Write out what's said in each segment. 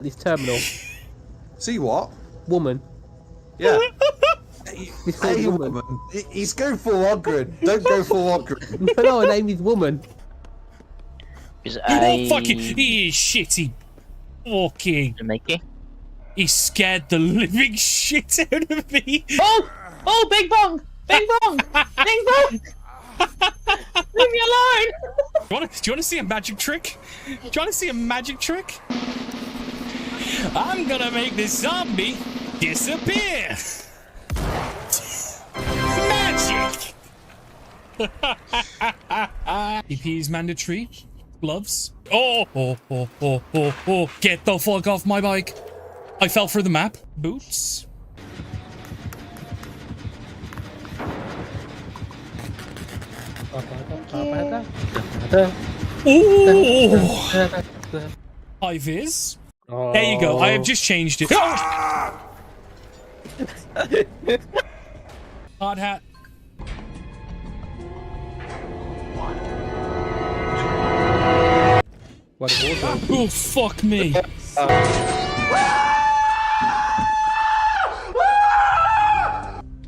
This terminal. See what? Woman. Yeah. This called Hey, woman. woman. He's going full Ogren. Don't go full Ogren. No, her name is Woman. Is You won't fucking. He is shitty. Fucking. Mickey? He scared the living shit out of me. Oh! Oh, Bing Bong! Bing Bong! Bing Bong! Leave me alone! Do you want to see a magic trick? Do you want to see a magic trick? I'm gonna make this zombie disappear. Magic! EP is mandatory. Gloves. Oh, oh, oh, oh, oh, oh. Get the fuck off my bike. I fell through the map. Boots. Ooh. High vis. There you go. I have just changed it. Hard hat. What a water. Oh, fuck me.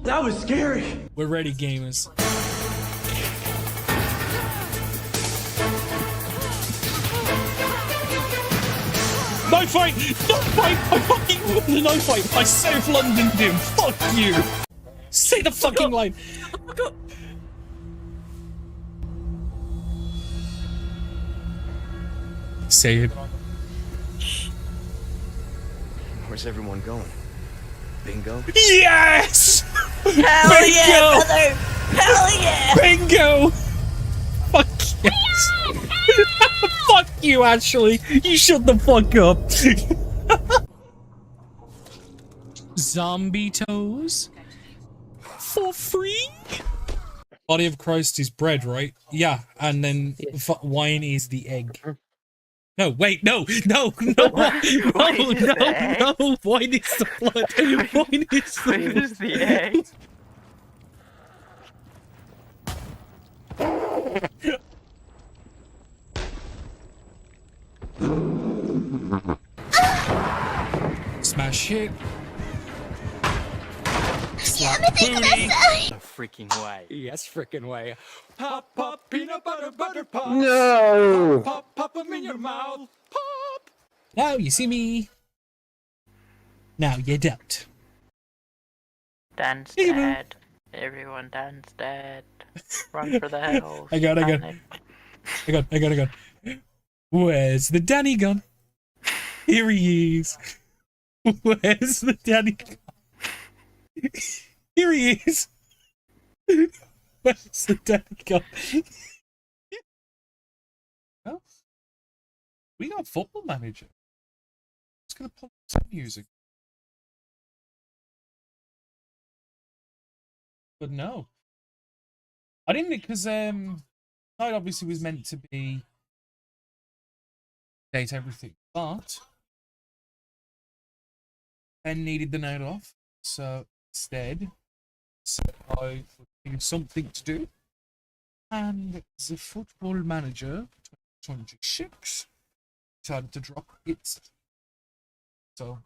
That was scary. We're ready, gamers. No fight! No fight! I fucking won the no fight! I South Londoned him! Fuck you! Say the fucking line! Say it. Where's everyone going? Bingo? Yes! Hell Bingo! yeah, brother! Hell yeah! Bingo! Fuck yes! Fuck you, actually! You shut the fuck up! Zombie toes? For free? Body of Christ is bread, right? Yeah, and then wine is the egg. No, wait, no, no, no, no, no, wine is the blood. Wine is the Wait, is the egg? Smash hit. Slap booty. The freaking way. Yes, frickin' way. Pop, pop, peanut butter, butter pop. No. Pop, pop them in your mouth. Pop. Now you see me. Now you don't. Dan's Peekaboo. dead. Everyone, Dan's dead. Run for the hills. I got it. Where's the Danny gun? Here he is. Where's the Danny gun? Here he is. Where's the Danny gun? Well, we got Football Manager. It's gonna pop some music. But no. I didn't, because Tide obviously was meant to be date everything, but Ben needed the night off, so instead I would give something to do, and the Football Manager 2026 decided to drop it. So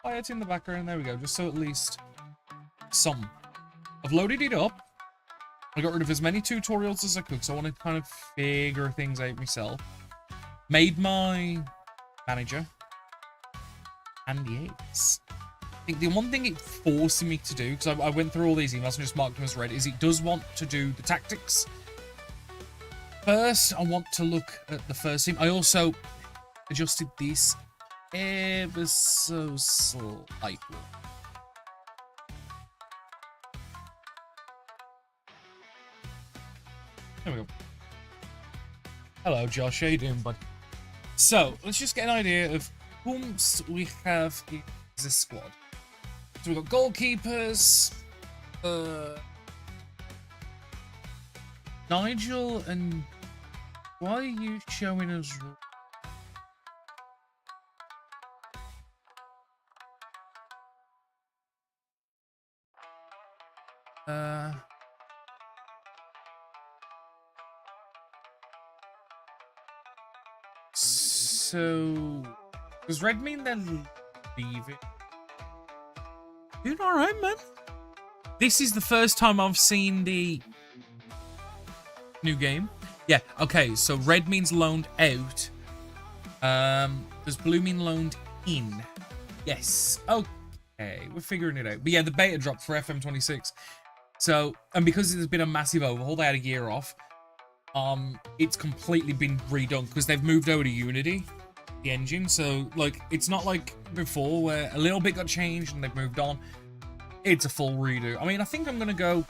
it's in the background. There we go. Just so at least some. I've loaded it up. I got rid of as many tutorials as I could, so I want to kind of figure things out myself. Made my manager. And yes. I think the one thing it's forcing me to do, because I went through all these emails and just marked them as read, is it does want to do the tactics. First, I want to look at the first team. I also adjusted this ever so slightly. There we go. Hello, Josh. How you doing, bud? So, let's just get an idea of whom we have in this squad. So we've got goalkeepers, Nigel and... Why are you showing us... So does red mean they're leaving? Doing all right, man. This is the first time I've seen the new game. Yeah, okay, so red means loaned out. Does blue mean loaned in? Yes. Okay, we're figuring it out. But yeah, the beta dropped for FM26. So, and because there's been a massive overhaul, they had a year off. It's completely been redone because they've moved over to Unity, the engine. So, like, it's not like before where a little bit got changed and they've moved on. It's a full redo. I mean, I think I'm gonna go.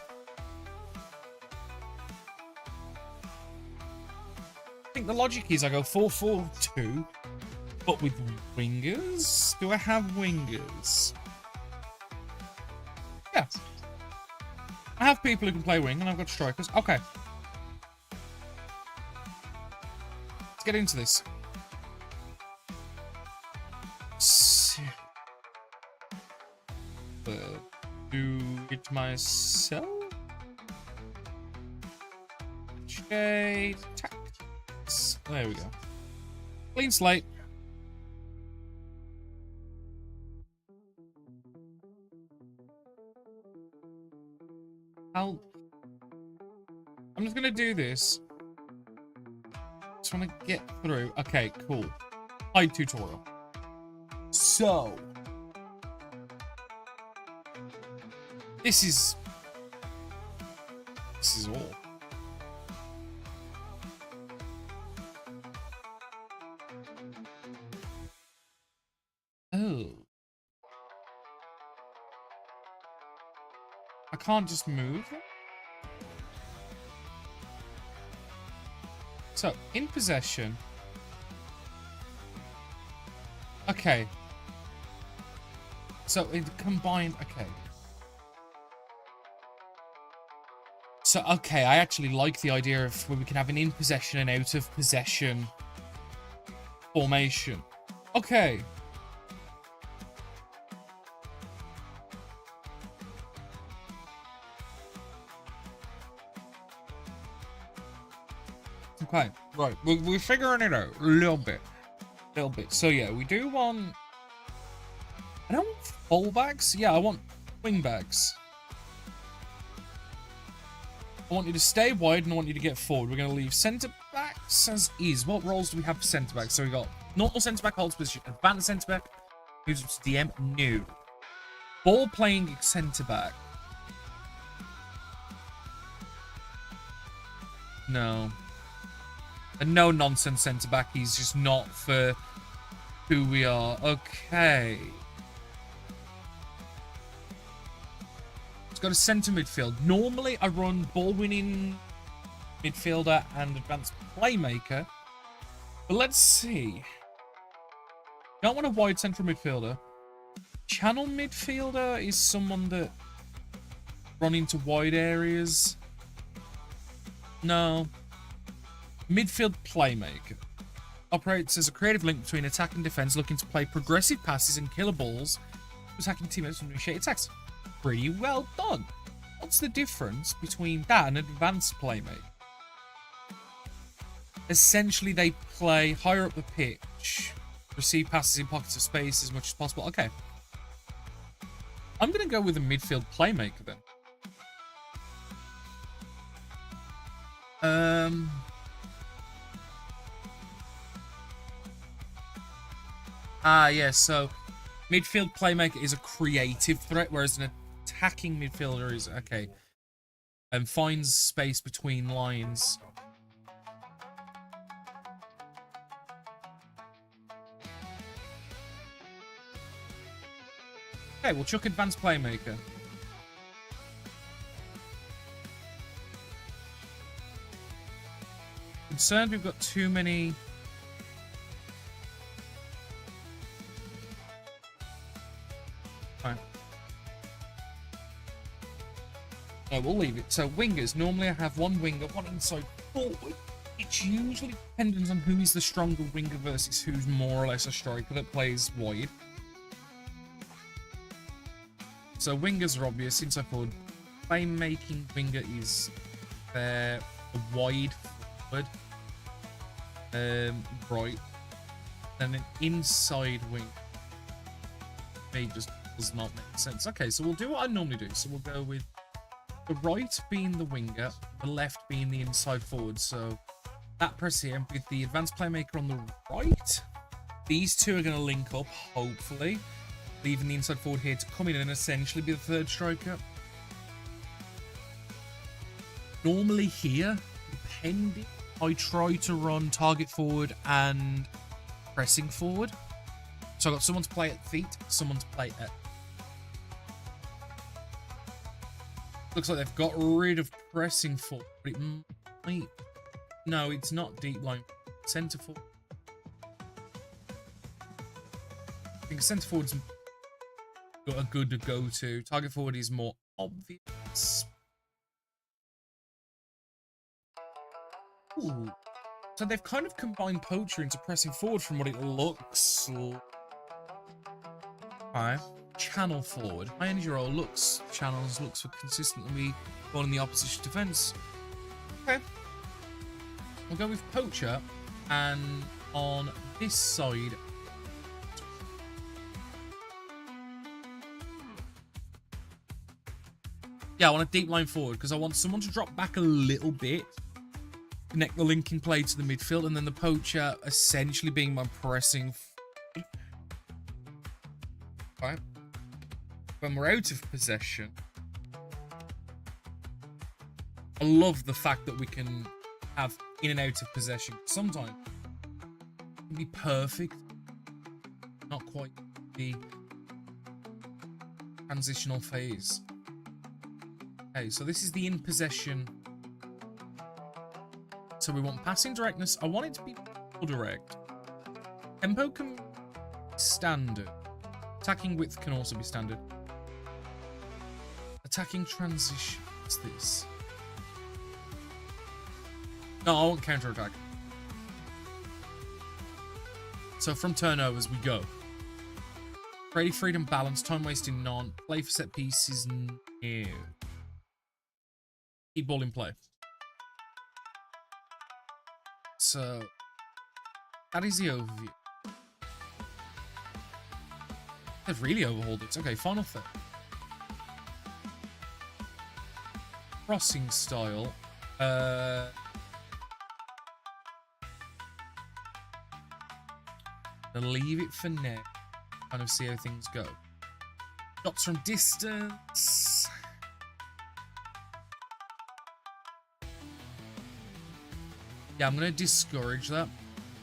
I think the logic is I go 4-4-2, but with wingers. Do I have wingers? Yeah. I have people who can play wing, and I've got strikers. Okay. Let's get into this. Do it myself. Shade tactics. There we go. Clean slate. I'm just gonna do this. Just want to get through. Okay, cool. Hide tutorial. So this is all. Oh. I can't just move them? So, in possession. Okay. So, it combined. Okay. So, okay, I actually like the idea of where we can have an in possession and out of possession formation. Okay. Okay, right, we're figuring it out a little bit. So yeah, we do want. I don't want fullbacks. Yeah, I want wingbacks. I want you to stay wide and I want you to get forward. We're going to leave centre backs as is. What roles do we have for centre backs? So we got normal centre back holds position, advanced centre back, who's DM new, ball playing centre back. No. A no nonsense centre back. He's just not for who we are. Okay. Got a centre midfield. Normally, I run ball-winning midfielder and advanced playmaker. But let's see. Don't want a wide central midfielder. Channel midfielder is someone that run into wide areas. No. Midfield playmaker. Operates as a creative link between attack and defense, looking to play progressive passes and killer balls to attacking teammates and initiate attacks. Pretty well done. What's the difference between that and advanced playmaker? Essentially, they play higher up the pitch, receive passes in pockets of space as much as possible. Okay. I'm going to go with a midfield playmaker then. Yeah, so midfield playmaker is a creative threat, whereas an attacking midfielder is okay and finds space between lines. Okay, we'll chuck advanced playmaker. Concerned we've got too many. Fine. No, we'll leave it. So wingers. Normally I have one winger, one inside forward. It's usually dependent on who is the stronger winger versus who's more or less a striker that plays wide. So wingers are obvious, inside forward. playmaking winger is a wide forward, right, and an inside wing. It just does not make sense. Okay, so we'll do what I normally do. So we'll go with the right being the winger, the left being the inside forward. So that press here with the advanced playmaker on the right. These two are going to link up, hopefully, leaving the inside forward here to come in and essentially be the third striker. Normally here, depending, I try to run target forward and pressing forward. So I've got someone to play at feet, someone to play at... Looks like they've got rid of pressing forward, but it might... No, it's not deep line. Centre forward. I think centre forward's got a good go-to. Target forward is more obvious. Ooh. So they've kind of combined Poacher into pressing forward from what it looks like. Alright. Channel forward. High energy roll looks. Channels looks for consistently going in the opposition defense. Okay. We'll go with Poacher. And on this side... Yeah, I want a deep line forward because I want someone to drop back a little bit. Connect the linking play to the midfield, and then the Poacher essentially being my pressing. Right. When we're out of possession, I love the fact that we can have in and out of possession. Sometimes it can be perfect, not quite the transitional phase. Okay, so this is the in possession. So we want passing directness. I want it to be more direct. Tempo can be standard. Attacking width can also be standard. Attacking transition. What's this? No, I want counter attack. So from turnovers we go. Creative freedom, balance, time wasting none. Play for set pieces, no. Keep ball in play. So that is the overview. They've really overhauled it. Okay, final third. Crossing style. I'll leave it for now. Kind of see how things go. Shots from distance. Yeah, I'm going to discourage that.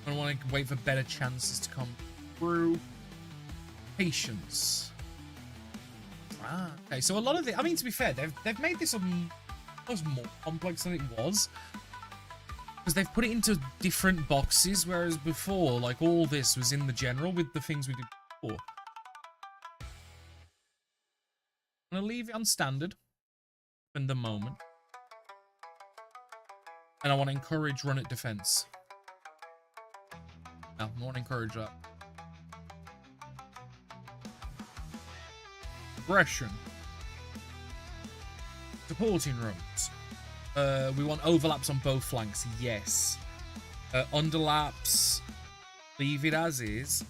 I want to wait for better chances to come through. Patience. Ah, okay, so a lot of the... I mean, to be fair, they've made this almost more complex than it was. Because they've put it into different boxes, whereas before, like, all this was in the general with the things we did before. I'm going to leave it on standard for the moment. And I want to encourage run at defense. No, I want to encourage that. Aggression. Supporting runs. We want overlaps on both flanks. Yes. Underlaps. Leave it as is.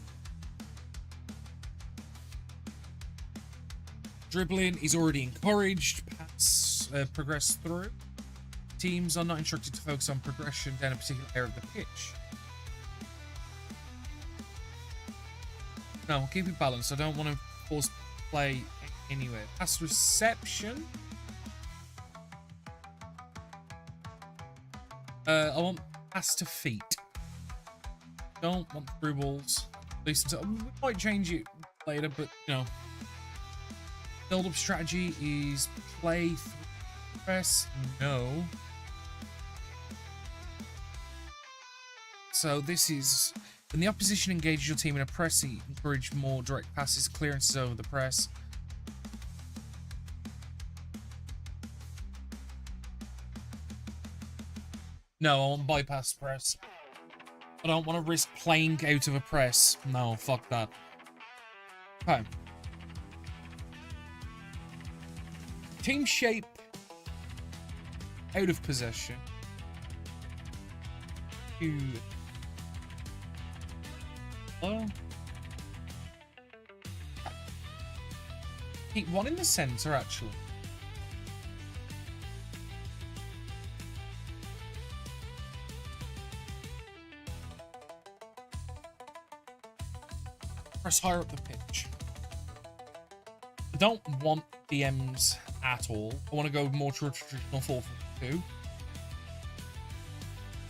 Dribbling is already encouraged. Pass, progress through. Teams are not instructed to focus on progression down a particular area of the pitch. No, I'll keep it balanced. I don't want to force play anywhere. Pass reception. I want pass to feet. Don't want through balls. At least until, we might change it later, but you know. Build-up strategy is play through press. No. So this is when the opposition engages your team in a press, encourage more direct passes, clearances over the press. No, I want bypass press. I don't want to risk playing out of a press. No, fuck that. Okay. Team shape out of possession. 2. Oh. Keep 1 in the center, actually. Press higher up the pitch. I don't want DMs at all. I want to go more to a traditional 4-4-2.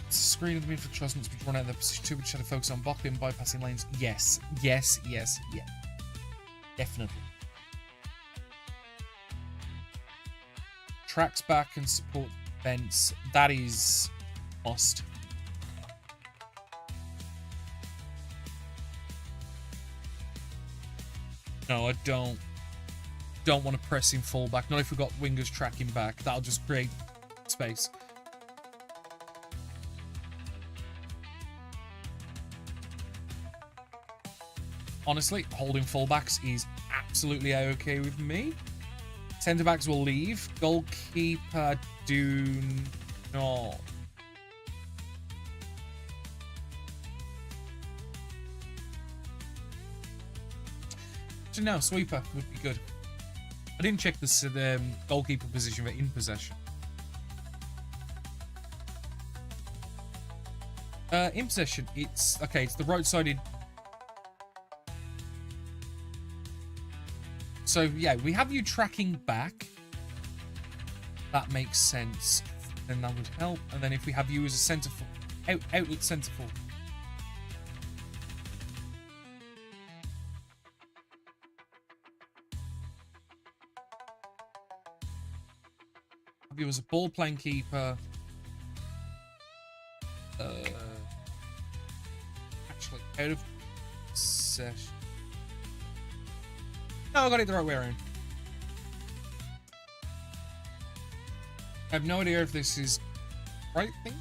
It's a screen of the midfield choice must be drawn out in the position 2, which had to focus on blocking, bypassing lanes. Yes, yes, yes, yes. Definitely. Tracks back and support defense. That is must. No, I don't want to press him fullback. Not if we've got wingers tracking back. That'll just create space. Honestly, holding fullbacks is absolutely okay with me. Centre backs will leave. Goalkeeper, do not. So no, sweeper would be good. I didn't check the goalkeeper position for in possession. In possession, it's okay. It's the right-sided. So yeah, we have you tracking back. That makes sense. Then that would help. And then if we have you as a centre forward, outlet centre forward. Have you as a ball playing keeper. Actually, out of possession. No, I got it the right way around. I have no idea if this is the right thing.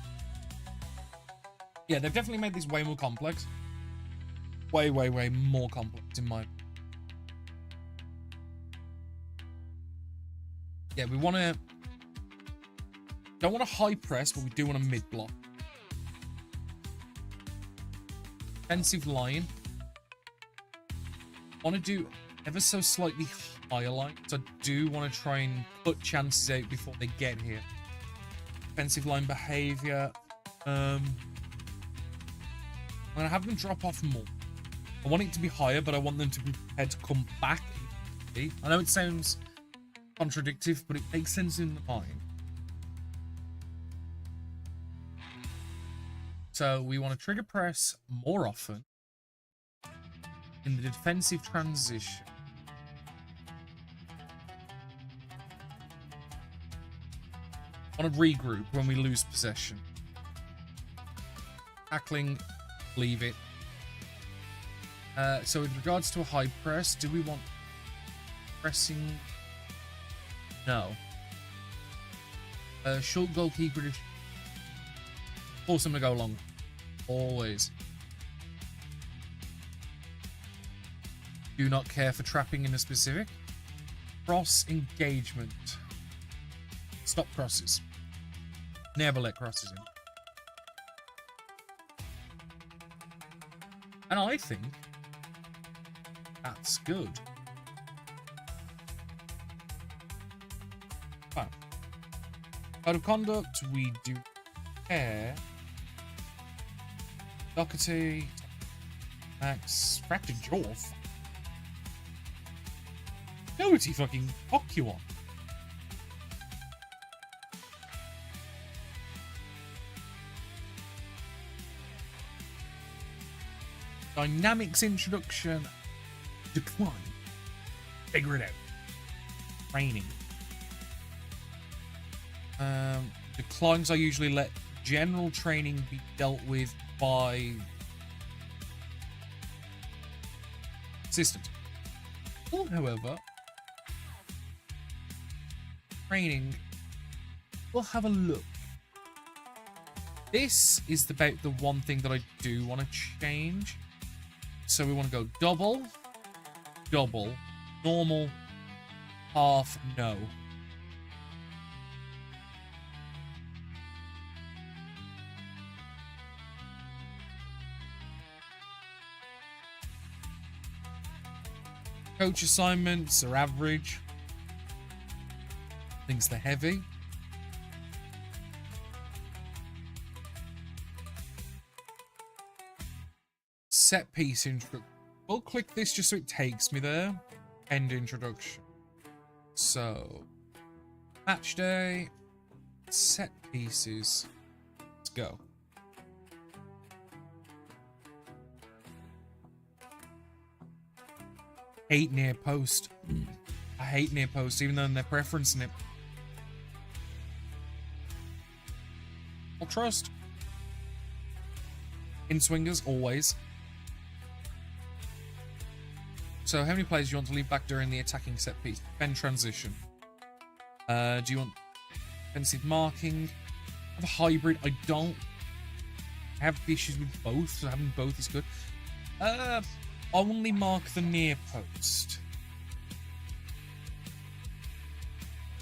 Yeah, they've definitely made this way more complex. Way, way, way more complex in my... Yeah, we want to... Don't want a high press, but we do want a mid block. Defensive line. Want to do ever so slightly higher line. So I do want to try and put chances out before they get here. Defensive line behavior. I'm going to have them drop off more. I want it to be higher, but I want them to be prepared to come back. I know it sounds contradictory, but it makes sense in the mind. So we want to trigger press more often in the defensive transition. I want to regroup when we lose possession. Tackling, leave it. So with regards to a high press, do we want pressing? No. Short goalkeeper. Force them to go long. Always. Do not care for trapping in a specific. Cross engagement. Stop crosses. Never let crosses in. And I think that's good. Fine. Code of conduct, we do care. Doherty, Max, fractured jaw. Doherty fucking fuck you on. Dynamics introduction. Decline. Figure it out. Training. Declines I usually let general training be dealt with by systems. However, training, we'll have a look. This is about the one thing that I do want to change. So we want to go double, double, normal, half, no. Coach assignments are average. Things they're heavy. Set piece introduction. We'll click this just so it takes me there. End introduction. So, match day, set pieces. Let's go. Hate near post. I hate near post, even though they're preferencing it. I'll trust. In swingers, always. So, how many players do you want to leave back during the attacking set piece? Defend transition. Do you want defensive marking? I have a hybrid. I don't have issues with both, so having both is good. Only mark the near post.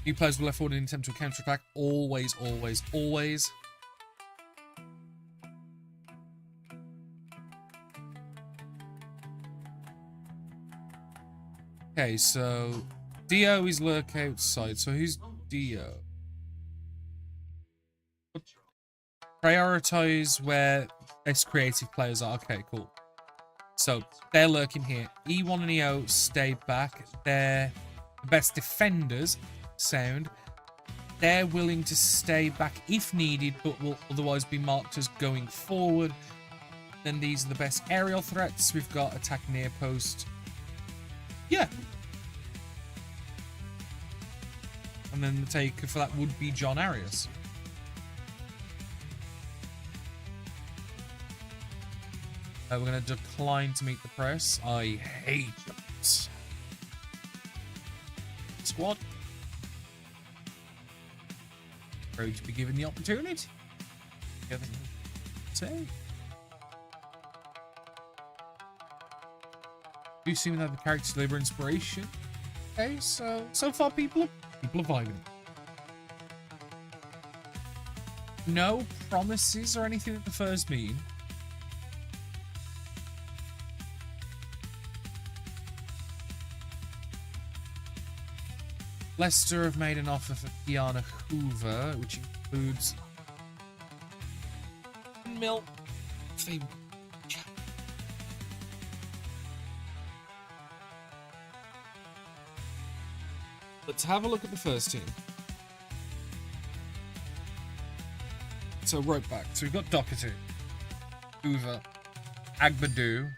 New players will left forward in an attempt to counter attack. Always, always, always. Okay, so Dio is lurk outside. So who's Dio? Prioritize where best creative players are. Okay, cool. So they're lurking here. E1 and EO stay back. They're the best defenders. Sound. They're willing to stay back if needed, but will otherwise be marked as going forward. Then these are the best aerial threats. We've got attack near post. Yeah. And then the taker for that would be John Arias. We're going to decline to meet the press. I hate it. Squad. Proud to be given the opportunity. Anything to say? Do seem to have the characters deliver inspiration. Okay, so far people are vibing. No promises or anything at the first meeting. Leicester have made an offer for Kiana Hoover, which includes milk. Let's have a look at the first team. So right back. So we've got Doherty, Hoover, Agbadu,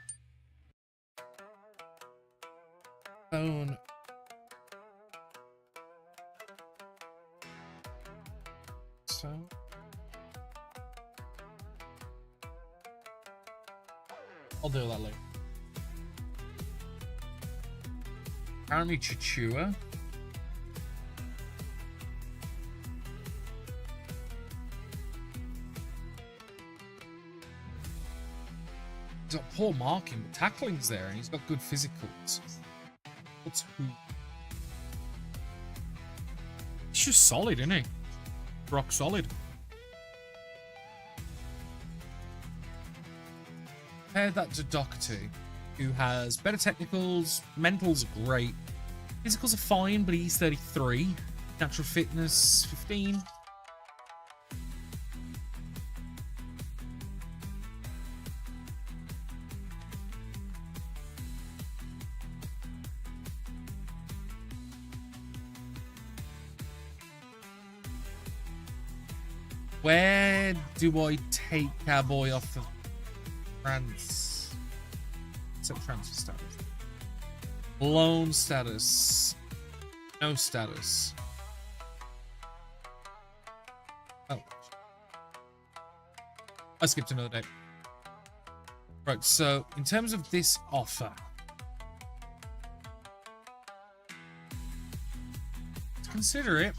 Bone. So I'll do that later. Apparently Chichua. He's got poor marking, but tackling's there, and he's got good physicals. What's who? He's just solid, isn't he? Rock solid. Compare that to Doherty, who has better technicals, mentals are great, physicals are fine, but he's 33, natural fitness 15. Where do I take Cowboy off the trans? Except transfer status. Loan status. No status. Oh. I skipped another day. Right, so in terms of this offer, let's consider it.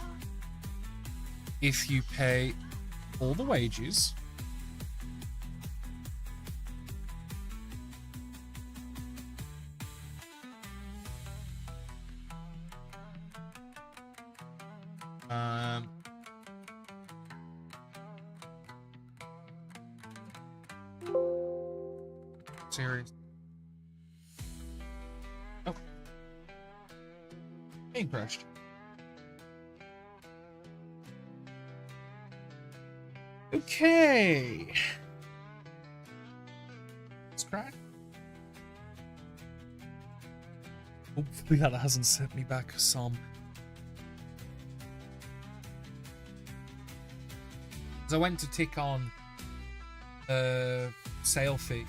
If you pay all the wages, serious. Oh, Ain't crashed. Okay. Let's crack. Hopefully that hasn't set me back some. As I went to tick on sale fee.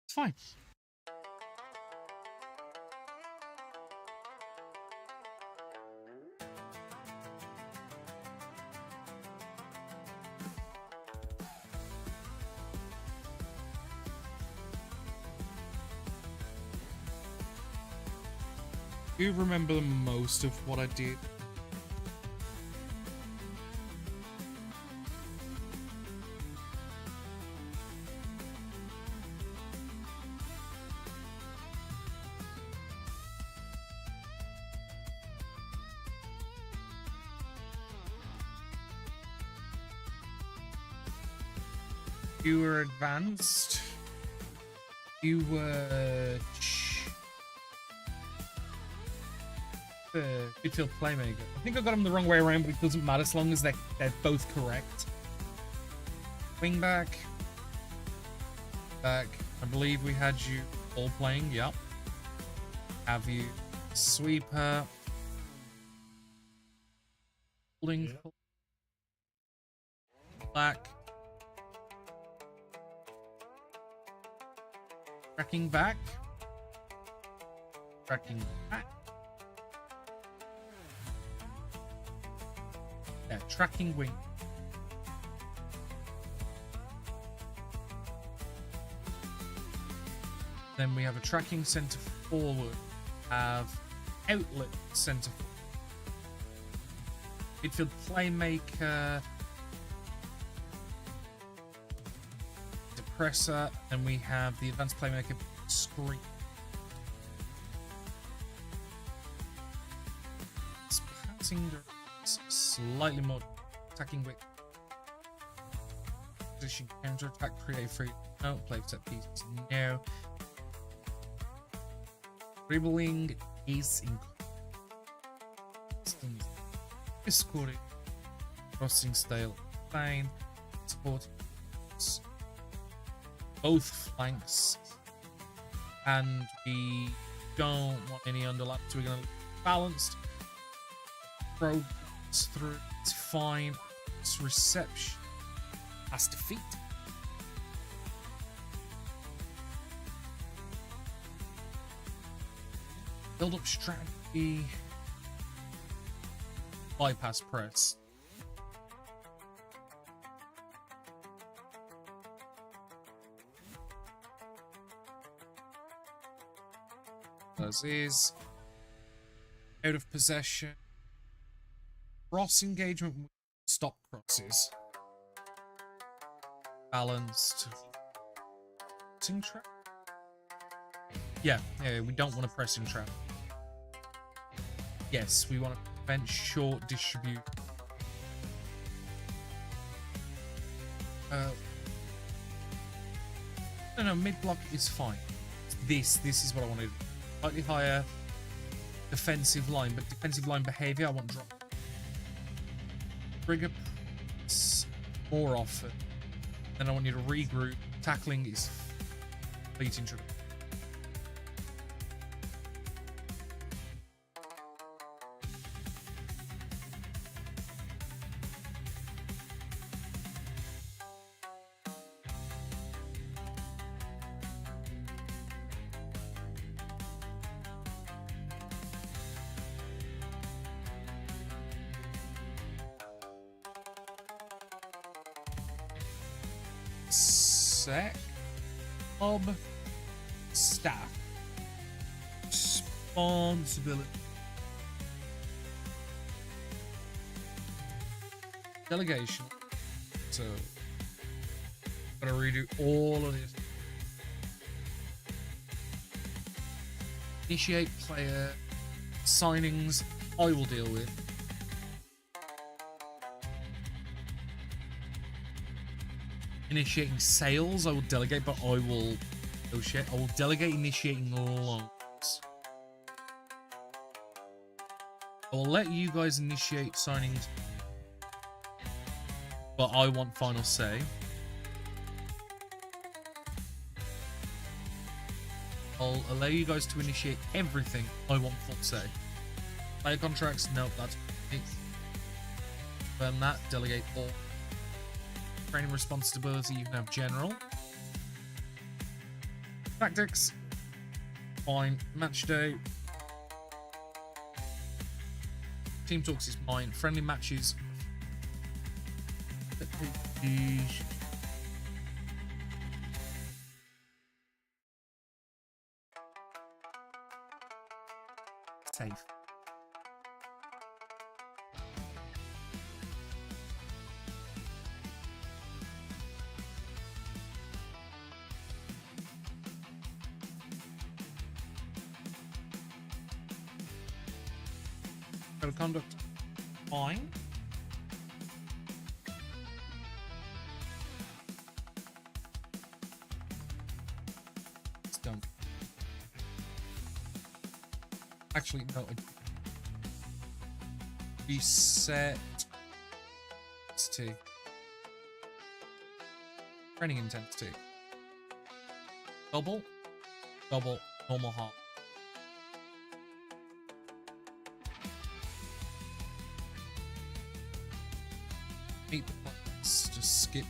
It's fine. Do you remember most of what I did? You were advanced. You were midfield playmaker. I think I got them the wrong way around, but it doesn't matter as long as they're both correct. Wing back. Back. I believe we had you all playing. Yep. Have you sweeper. Holding. Black. Tracking back. Tracking back. Yeah, tracking wing. Then we have a tracking center forward. Have outlet center forward. Midfield playmaker. Depressor. And we have the advanced playmaker screen. It's passing slightly more attacking width. Position counter attack, create free. No, play set pieces. No. Dribbling is included. Escorting. Crossing style. Fine. Support. Both flanks. And we don't want any underlap, so we're going to balanced. Pro through. It's fine. It's reception. Has defeat. Build up strategy. Bypass press. As is. Out of possession. Cross engagement. Stop crosses. Balanced. Pressing trap? Yeah, we don't want a pressing trap. Yes, we want to prevent short distribute. No, mid block is fine. This is what I wanted. Slightly higher defensive line, but defensive line behavior I want drop. Trigger more often. Then I want you to regroup. Tackling is complete intro. Sec. Hub. Staff. Responsibility. Delegation. So, gotta redo all of this. Initiate player signings. I will deal with. Initiating sales. I will delegate, but I will. Oh shit! I will delegate initiating loans. I will let you guys initiate signings, but I want final say. I'll allow you guys to initiate everything. I want full say. Player contracts, no, that's me. Confirm that, delegate all. Training responsibility, you can have general. Tactics, fine. Match day. Team talks is mine. Friendly matches. Safe. Code of conduct, fine. It's done. Actually, no. Reset. Intensity. Training intensity. Double. Double. Normal half. Meet the plans. Just skip.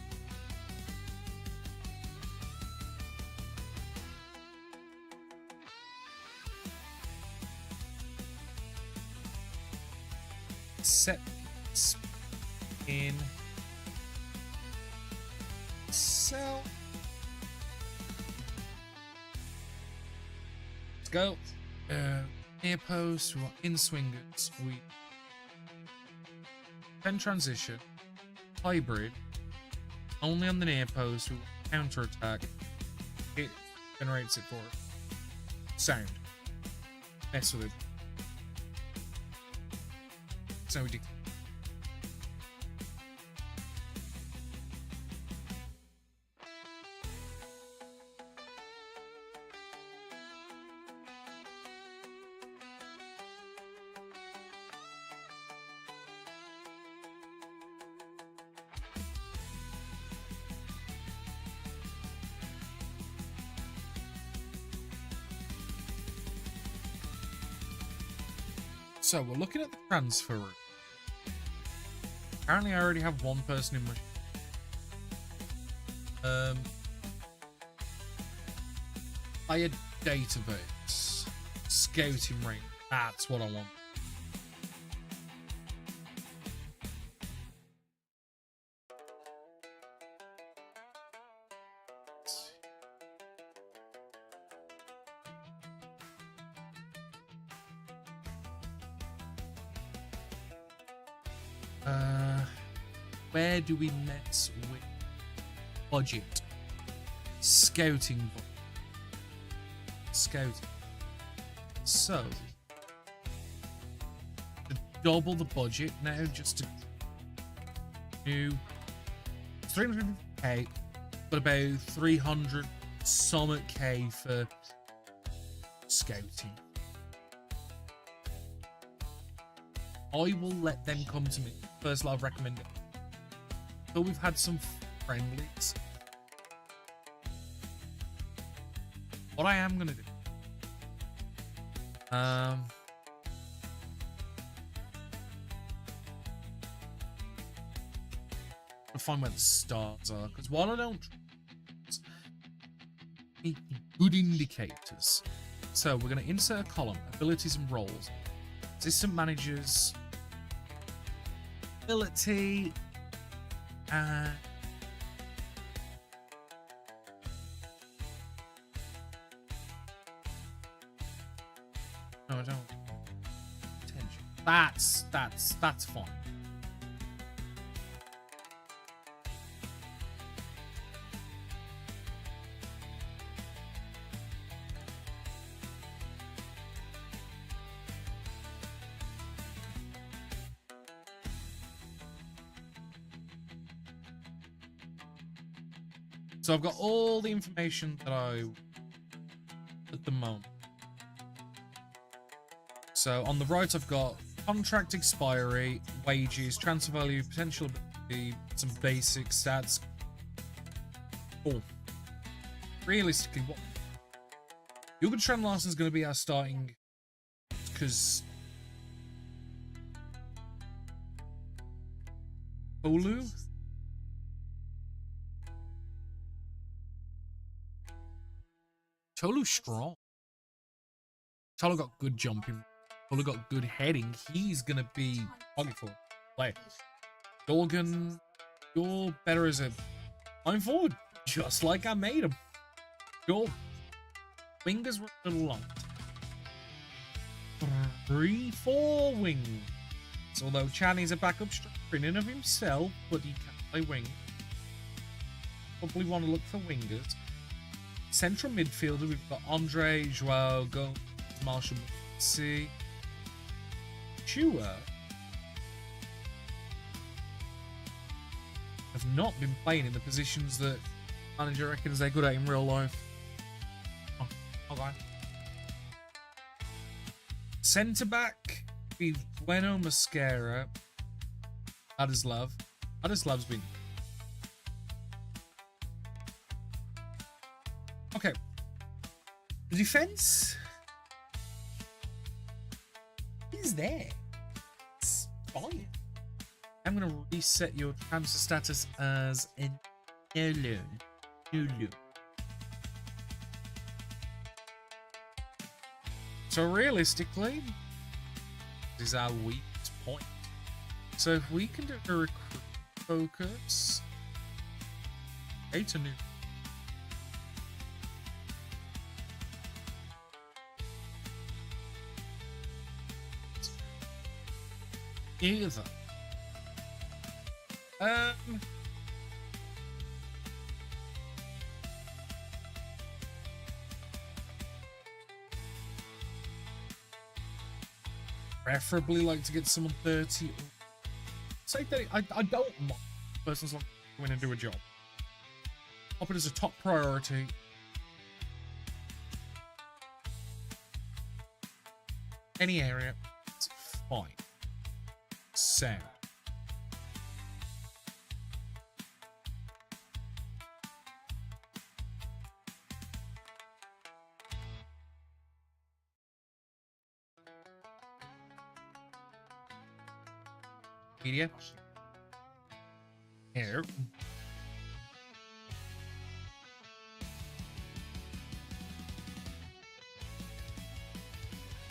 Set in sell. Let's go. Near post. We want in swingers. We then transition. Hybrid. Only on the near post. We want counter attack. It generates it for us. Sound. Mess with it. So we do. So we're looking at the transfer route. Apparently I already have one person in my player database. Scouting range. That's what I want. Where do we mess with budget? Scouting budget. Scouting. So, to double the budget now, just to do 300k, but about 300 some K for scouting. I will let them come to me. First, I'll recommend it. So we've had some friendlies. What I am gonna do. To find where the stars are, because while I don't good indicators. So we're gonna insert a column, abilities and roles. Assistant managers, ability, and No, I don't. Attention. That's fine. So I've got all the information that I at the moment. So on the right, I've got contract expiry, wages, transfer value, potential ability, some basic stats. Oh, realistically, what Jürgen Strand Larsen is going to be our starting, because Olu. Tolu strong. Tolu got good jumping. Tolu got good heading. He's gonna be for play. Dorgan, you're better as a line forward, just like I made him. Your wingers were a little long. 3-4 wings. Although Channy's a backup striker in and of himself, but he can't play wing. Probably want to look for wingers. Central midfielder, we've got Andre, Joao, Go, Marshall, C, Chua. Have not been playing in the positions that manager reckons they're good at in real life. Oh, okay. Centre back, we've Bueno Mascara. Ladislav. Ladislav's been. Okay. The defense is there. It's fine. I'm going to reset your transfer status as an no loan. So realistically, this is our weak point. So if we can do a recruit focus, to new. Either. Preferably like to get someone 30. Say 30. I don't mind. Person's like to go in and do a job. Pop it as a top priority. Any area, it's fine. Sound. Media. Here.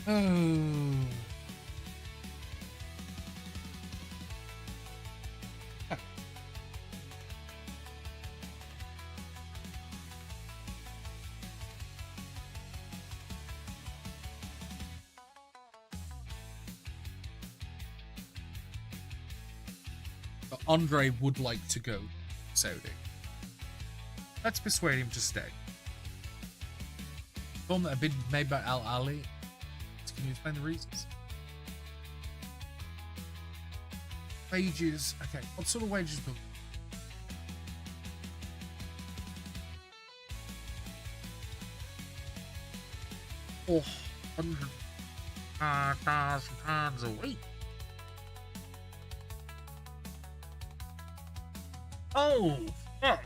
Oh. Andre would like to go Saudi. Let's persuade him to stay. Film that a bid made by Al Ali. Can you explain the reasons? Wages. Okay, what sort of wages do £400,000 a week? Oh, fuck.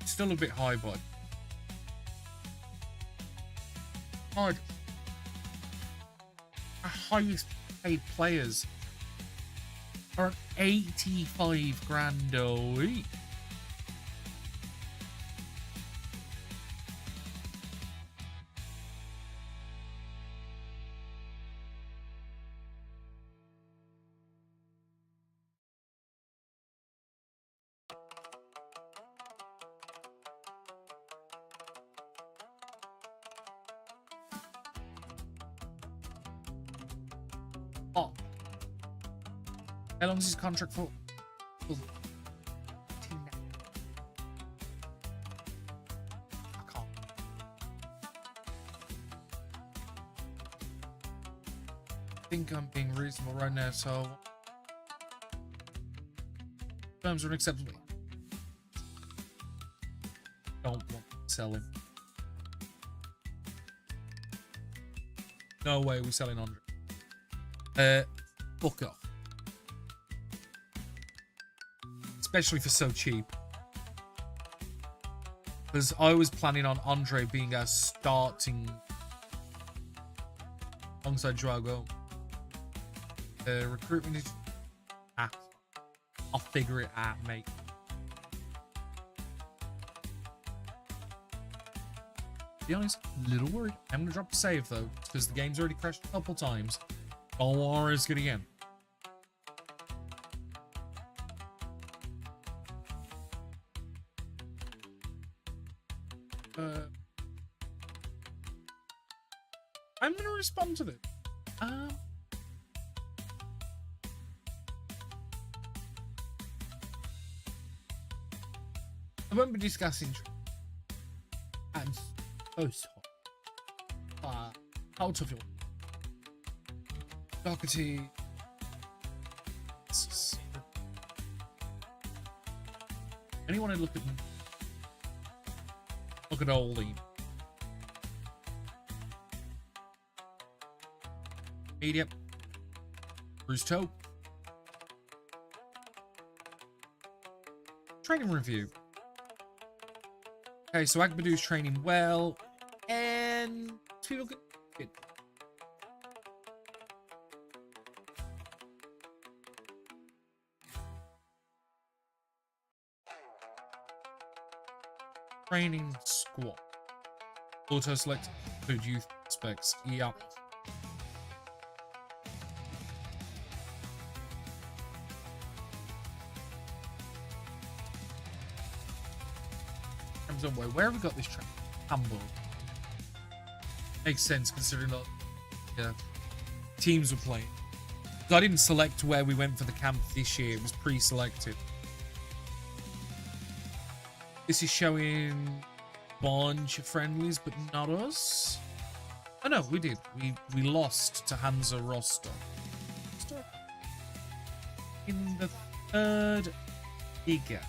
Still a bit high, bud. God. Our highest paid players are 85 grand a week. How long is his contract for? I can't. I think I'm being reasonable right now, so terms are unacceptable. Don't want to sell him. No way we're selling Andre. Fuck off. Especially for so cheap. Because I was planning on Andre being our starting alongside Drago. Recruitment is... I'll figure it out, mate. To be honest, a little worried. I'm going to drop a save, though, because the game's already crashed a couple times. Don't want to risk it again. I'm going to respond to this. I won't be discussing. I'm so sorry. Out of your Doherty. Anyone who look at Oldie. Media. Bruce Toe. Training review. Okay, so Agbadu's training well, and we look good. Training squad. Auto select include youth specs. Yep. Where have we got this track? Hamburg. Makes sense considering that teams were playing. So I didn't select where we went for the camp this year. It was pre-selected. This is showing a bunch of friendlies, but not us. Oh no, we did. We lost to Hansa Rostock. In the third Liga.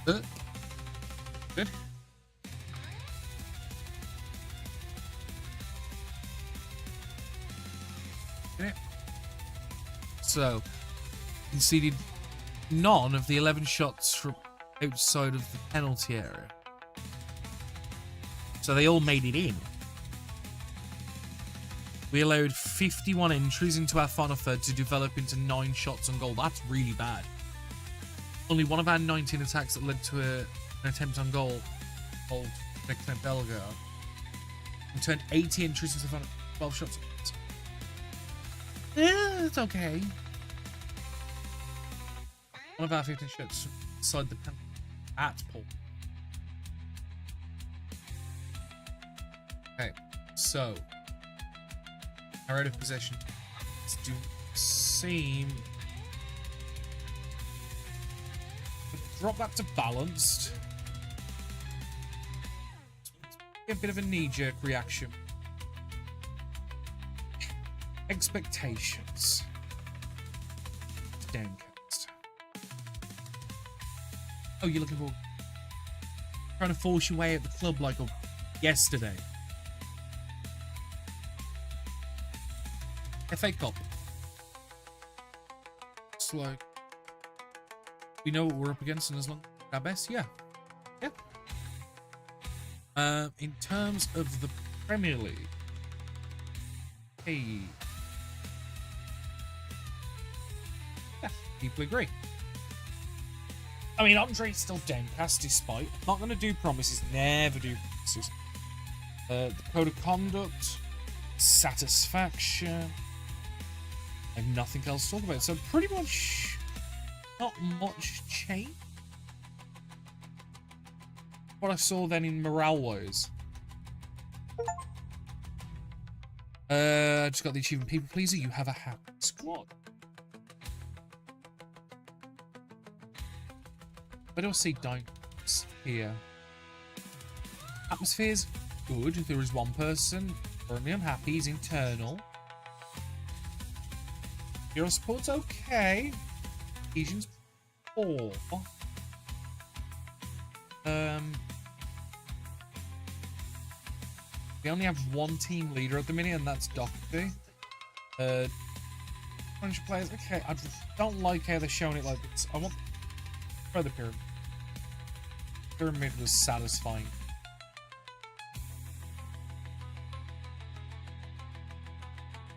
Good. Okay. So, conceded none of the 11 shots from outside of the penalty area. So they all made it in. We allowed 51 entries into our final third to develop into 9 shots on goal. That's really bad. Only one of our 19 attacks that led to an attempt on goal, called Vecna Belga, and turned 80 entries into 12 shots. Yeah, it's okay. One of our 15 shots inside the penalty at Paul. Okay, so our out of possession do seem. Drop that to balanced. A bit of a knee-jerk reaction. Expectations. Downcast. Oh, you're looking for trying to force your way at the club like yesterday. FA Cup. It's like we know what we're up against, and as long as our best, yeah. In terms of the Premier League, hey, yeah, people agree. I mean, Andre's still downcast despite. I'm not going to do promises. Never do promises. The code of conduct, satisfaction. I have nothing else to talk about. So pretty much not much change. what I saw then in morale-wise. I just got the achievement. People pleaser, you have a happy squad. Where do I see dynamics here? Atmosphere's good. There is one person currently unhappy. He's internal. Hero support's okay. Adhesion's poor. We only have one team leader at the minute, and that's Doctor. 100 players. Okay, I just don't like how they're showing it like this. I want further pyramid. Pyramid was satisfying.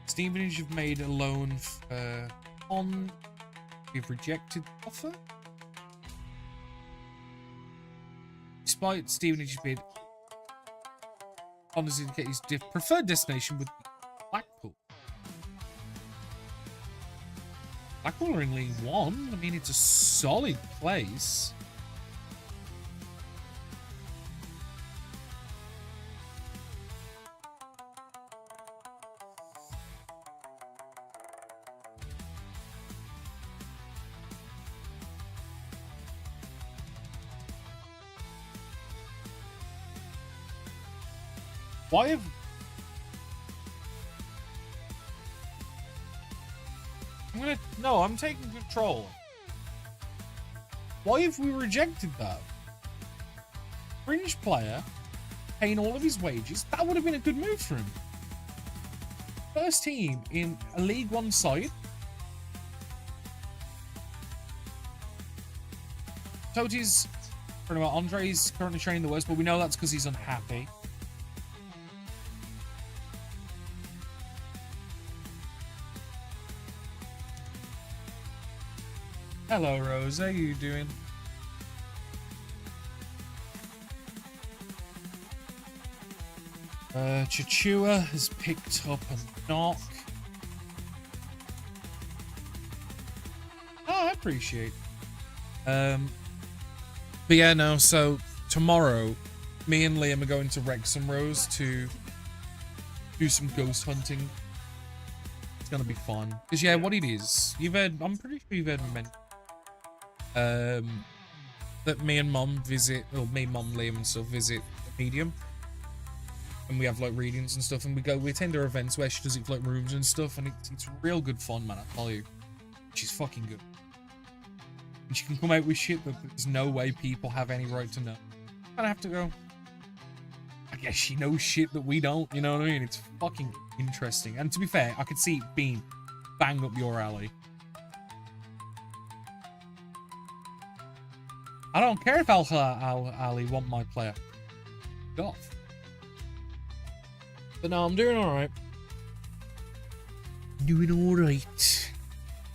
Stevenage have made a loan on. We've rejected offer. Despite Stevenage's bid, honestly, to get his preferred destination would be Blackpool. Blackpool are in League One. I mean, it's a solid place. Why have... No, I'm taking control. Why have we rejected that? Fringe player, paying all of his wages, that would have been a good move for him. First team in a League One side. Toti's... Andre's currently training the worst, but we know that's because he's unhappy. Hello, Rose. How you doing? Chichua has picked up a knock. Oh, I appreciate. But yeah, no. So tomorrow, me and Liam are going to Wrexham, Rose, to do some ghost hunting. It's gonna be fun. Cause yeah, what it is, you've heard. I'm pretty sure you've heard me mention. That me and Mum visit, or me, Mum, Liam and stuff visit Medium, and we have like readings and stuff, and we attend her events where she does it for like rooms and stuff, and it's real good fun, man. I tell you, she's fucking good, and she can come out with shit that there's no way people have any right to know. I have to go. I guess she knows shit that we don't. You know what I mean? It's fucking interesting, and to be fair, I could see it being bang up your alley. I don't care if Ali want my player. Go off. But no, I'm doing alright. Doing alright.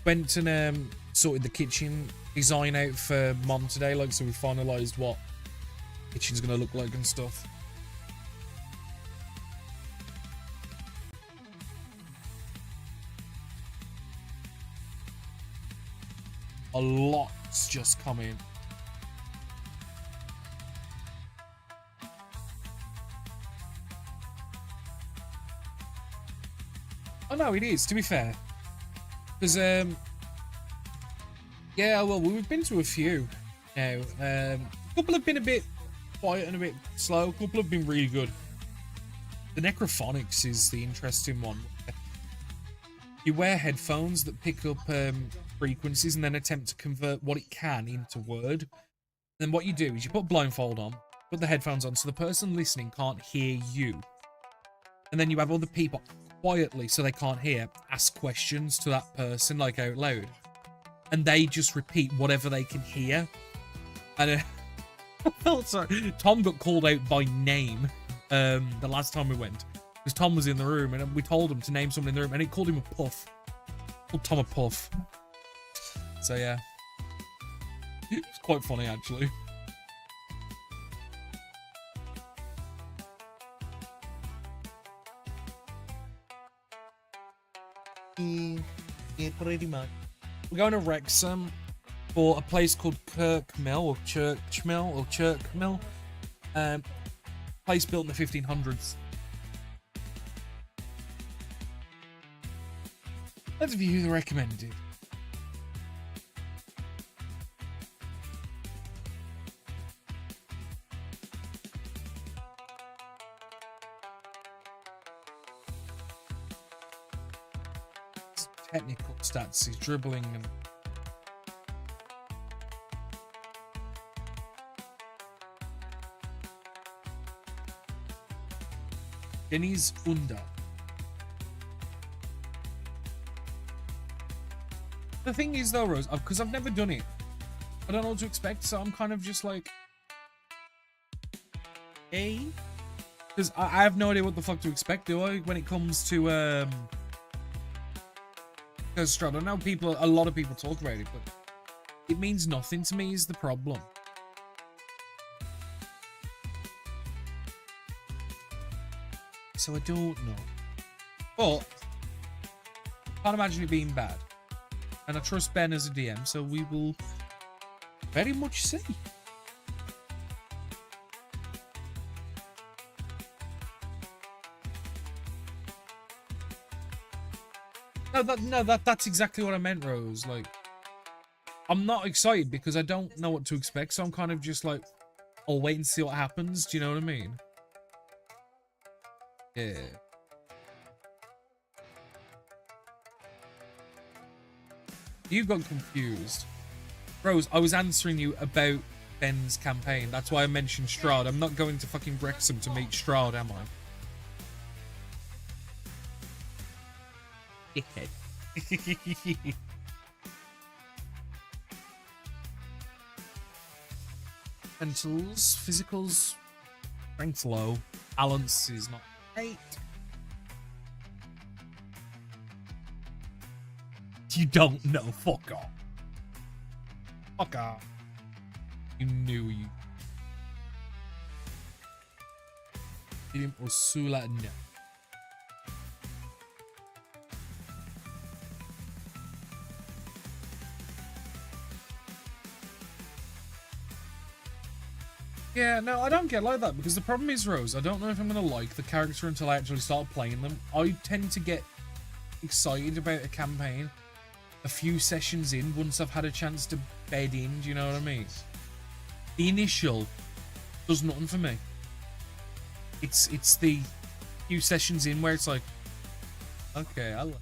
Went and sorted the kitchen design out for Mum today, like, so we finalised what kitchen's gonna look like and stuff. A lot's just come in. Oh no, it is, to be fair. Because, yeah, well, we've been to a few now. A couple have been a bit quiet and a bit slow. A couple have been really good. The Necrophonics is the interesting one. You wear headphones that pick up frequencies and then attempt to convert what it can into word. Then what you do is you put a blindfold on, put the headphones on so the person listening can't hear you. And then you have other people quietly, so they can't hear, ask questions to that person, like, out loud. And they just repeat whatever they can hear. And sorry, Tom got called out by name the last time we went. Because Tom was in the room, and we told him to name someone in the room, and it called him a puff. Called Tom a puff. So, yeah. It's quite funny, actually. Yeah, pretty much. We're going to Wrexham for a place called Kirkmill or Churchmill or Chirkmill. Place built in the 1500s. Let's view the recommended. Technical stats, he's dribbling and Dennis Under. The thing is though, Rose, because I've never done it, I don't know what to expect, so I'm kind of just like, hey, because I have no idea what the fuck to expect, do I, when it comes to Strahd. I know a lot of people talk about it, but it means nothing to me is the problem. So I don't know. But can't imagine it being bad. And I trust Ben as a DM, so we will very much see. That's exactly what I meant, Rose. Like, I'm not excited because I don't know what to expect, so I'm kind of just like, I'll wait and see what happens. Do you know what I mean? Yeah. You got confused. Rose, I was answering you about Ben's campaign. That's why I mentioned Strahd. I'm not going to fucking Wrexham to meet Strahd, am I? Dickhead. Mentals, physicals, strength low, balance is not great. You don't know, fuck off. Fuck off. You knew you. Ilim Osula no. Yeah, no, I don't get like that, because the problem is, Rose, I don't know if I'm going to like the character until I actually start playing them. I tend to get excited about a campaign a few sessions in, once I've had a chance to bed in, do you know what I mean? The initial does nothing for me. It's the few sessions in where it's like, okay, I like.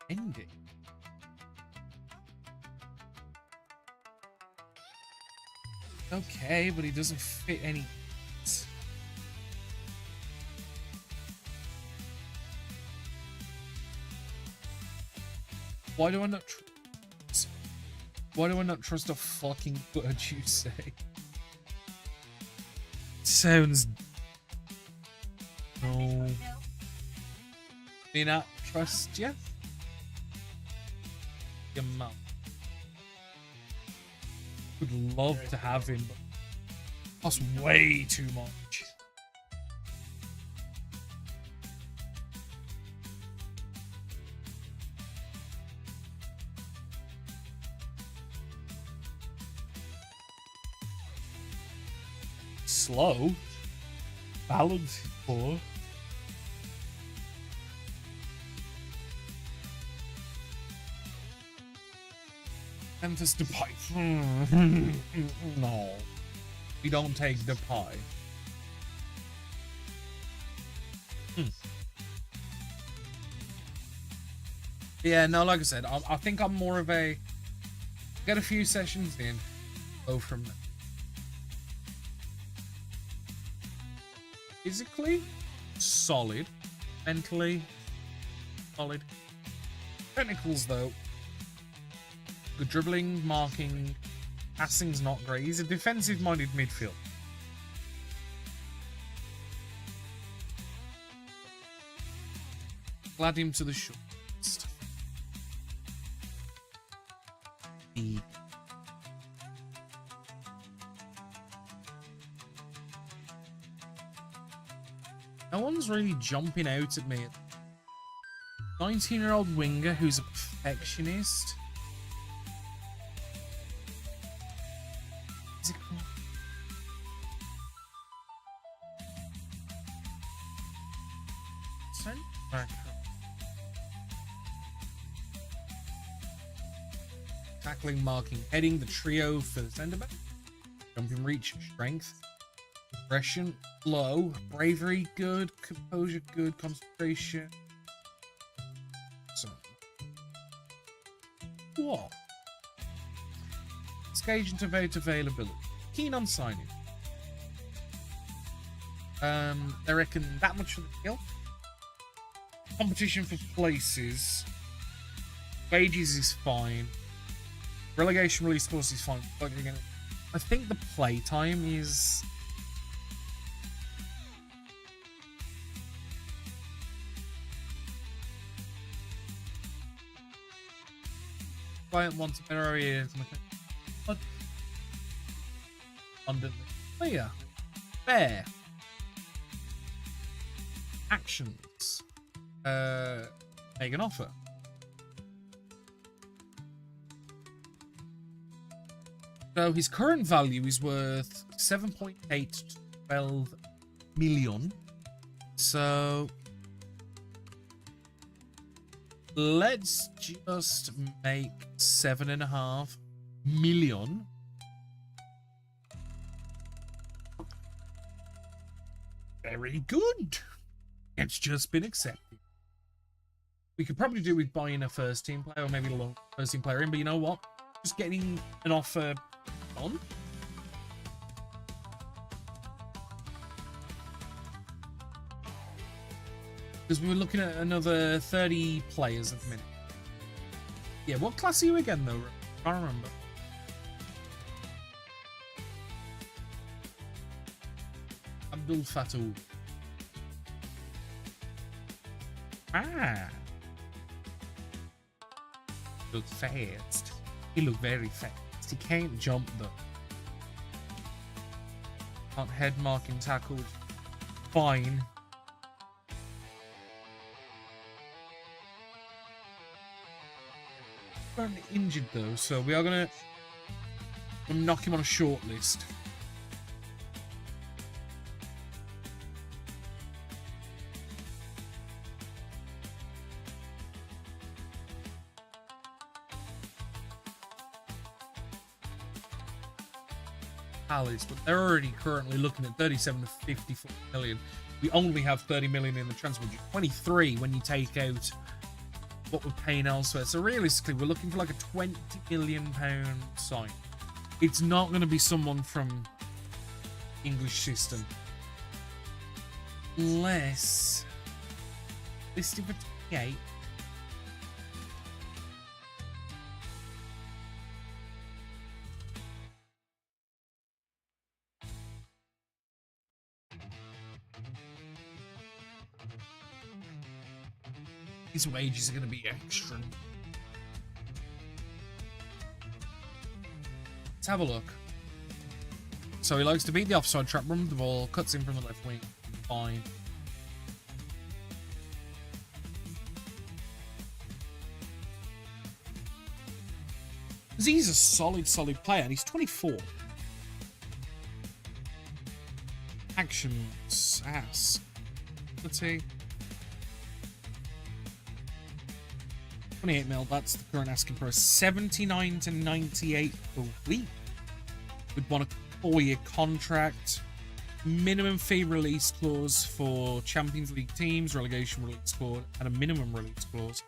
Ending. Okay, but he doesn't fit any. Why do I not? Why do I not trust a fucking word you say? Sounds. No. Me not trust you. Your mum. Would love to have him, but costs way too much. Slow. Balance is poor. Memphis Depay. No. We don't take Depay. Yeah, no, like I said, I think I'm more of a... Get a few sessions in, go from there. Physically, solid. Mentally, solid. Technicals, though. Good dribbling, marking, passing's not great. He's a defensive-minded midfield. Glad him to the shortest. No one's really jumping out at me. 19-year-old winger who's a perfectionist. Is it called? Centre-back. Tackling, marking, heading, the trio for the centre-back. Jumping, reach, strength. Aggression, low. Bravery, good. Composure, good. Concentration. So, what? Agent of availability. Keen on signing. They reckon that much for the deal. Competition for places. Wages is fine. Relegation release course is fine. But again, I think the play time is. Client wants a better area. But abundantly clear. Fair. Actions. Make an offer. So his current value is worth 7.8 to 12 million. So let's just make 7.5 million. Very good. It's just been accepted. We could probably do with buying a first team player or maybe a first team player in, but you know what? Just getting an offer on. Because we were looking at another 30 players at the minute. Yeah, what class are you again though? I can't remember. Abdul Fattah. Ah. Look fast. He looked very fast. He can't jump though. Can't head marking tackle. Fine. Currently injured though, so we are gonna knock him on a short list. Palace, but they're already currently looking at 37 to 54 million. We only have 30 million in the transfer budget, 23 when you take out what we're paying elsewhere. So realistically, we're looking for like a £20 million sign. It's not going to be someone from English system, unless listed for 28. His wages are going to be extra. Let's have a look. So he likes to beat the offside trap, run the ball, cuts in from the left wing. Fine. Because he's a solid player, and he's 24. Actions. Ass. Let's see. 28 mil, that's the current asking price. 79 to 98 per week. We'd want a 4-year contract. Minimum fee release clause for Champions League teams, relegation release clause, and a minimum release clause.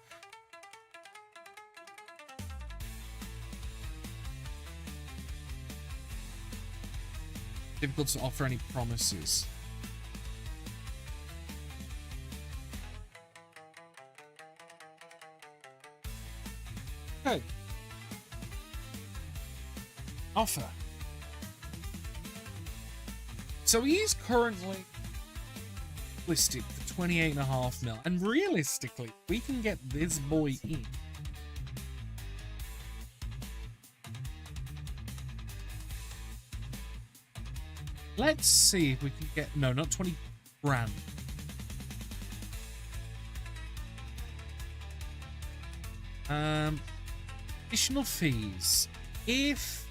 Difficult to offer any promises. Okay. Offer. So he is currently listed for 28.5 mil, and realistically, we can get this boy in. Let's see if we can get, no, not 20 grand. Additional fees. If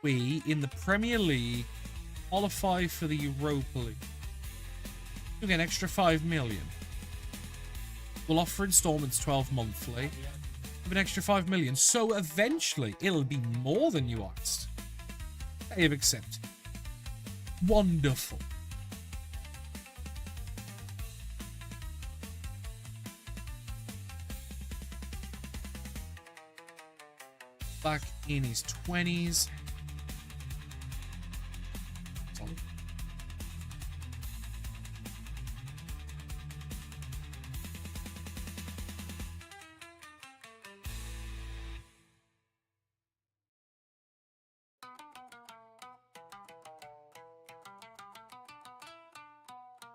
we in the Premier League qualify for the Europa League, you'll get an extra 5 million. We'll offer installments 12 monthly with an extra 5 million. So eventually it'll be more than you asked. They have accepted. Wonderful. Back in his 20s. Solid.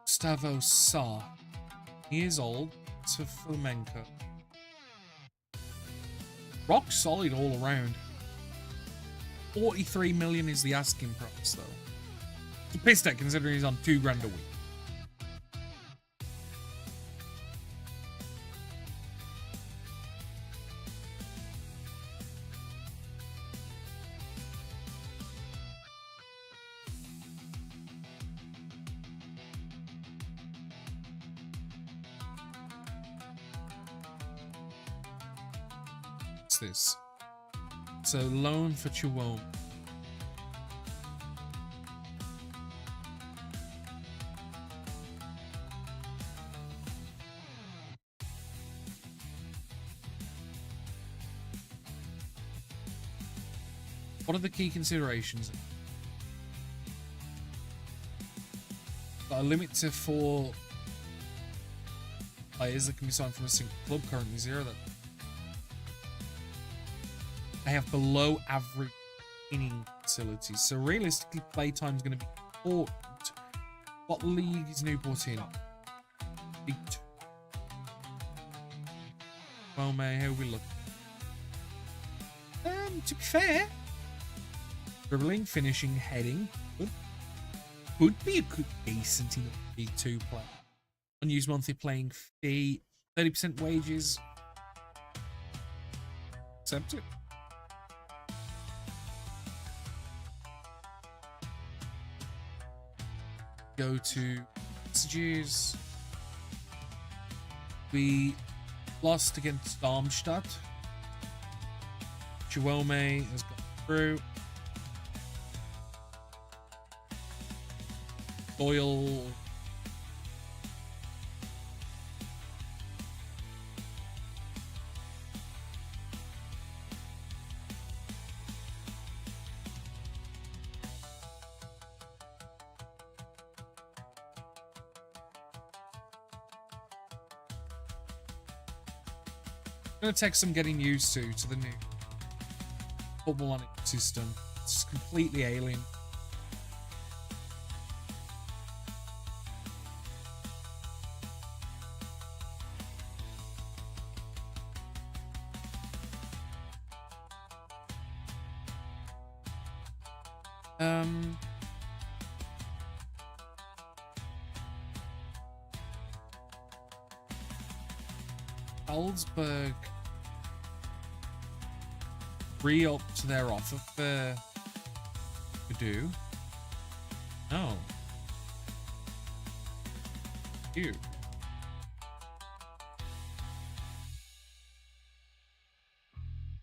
Gustavo Sa. He is old. To Flamenco. Rock solid all around. 43 million is the asking price, though. It's a piss take considering he's on $2 grand a week. This. So loan for Chihuahua. What are the key considerations? Got a limit to 4 players that can be signed from a single club, currently 0. That they have below average training facilities. So realistically, playtime is going to be important. What league is Newport in? League 2. Well, May, how we look? To be fair, dribbling, finishing, heading could be a good decent in League 2 play. Unused monthly playing fee, 30% wages. Accept it. Go to messages. We lost against Darmstadt. Chihuahua has gone through. Doyle. It's going to take some getting used to the new football system. It's completely alien. Salzburg re-upped their offer for Purdue. No. You.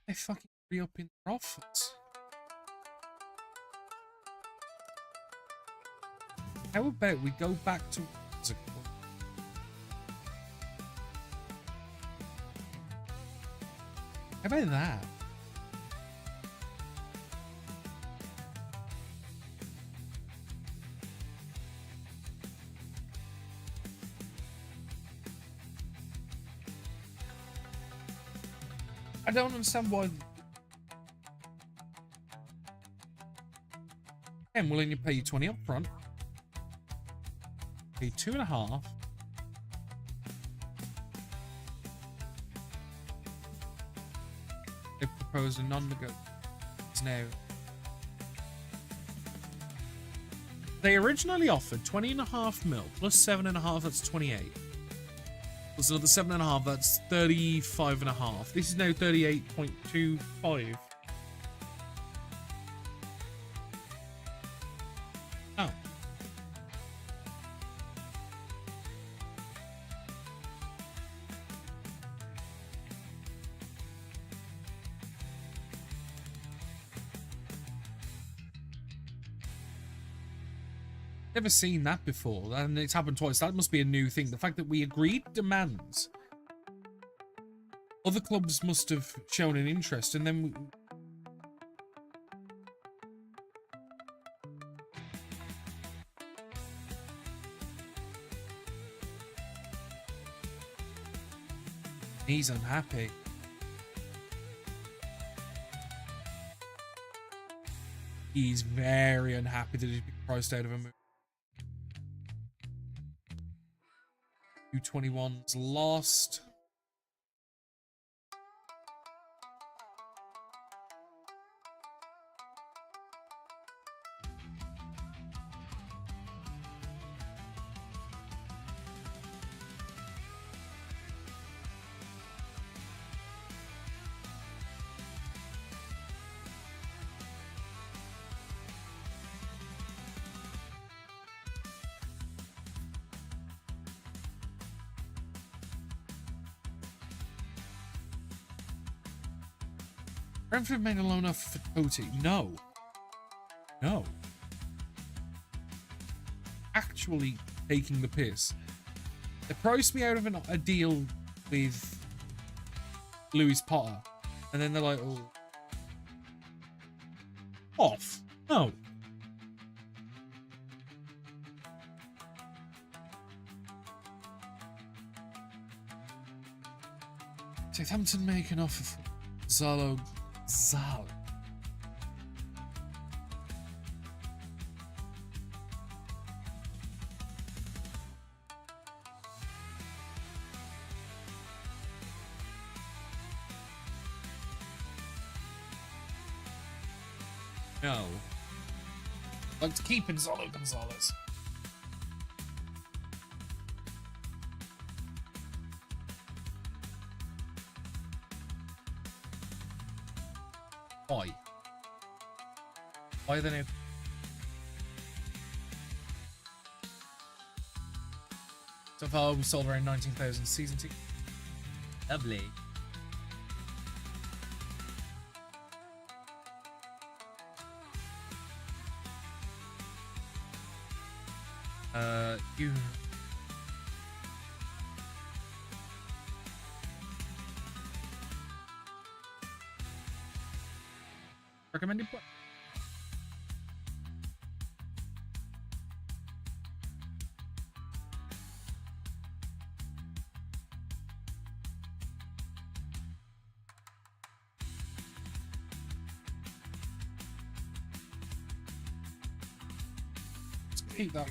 They fucking re-upping their offers. How about we go back to how about that? I don't understand why. I'm willing to pay you 20 up front. Pay 2.5. They proposed a non-negotiable now. They originally offered 20.5 mil plus 7.5. That's 28. Plus another 7.5. That's 35.5. This is now 38.25. Oh. Never seen that before, and it's happened twice. That must be a new thing. The fact that we agreed demands. Other clubs must have shown an interest, and then he's unhappy. He's very unhappy that he's been priced out of a move. U21's lost. Brentford made a loan offer for Totti. No. No. Actually taking the piss. They priced me out of a deal with Lewis Potter. And then they're like, oh. Off. No. Southampton make an offer for Zalo. Zal. No. I'd like to keep in Zalo Gonzalez. Why? Why are they now? So far, we sold around 19,000 season tickets. Lovely. You. Recommended play. Let's keep that.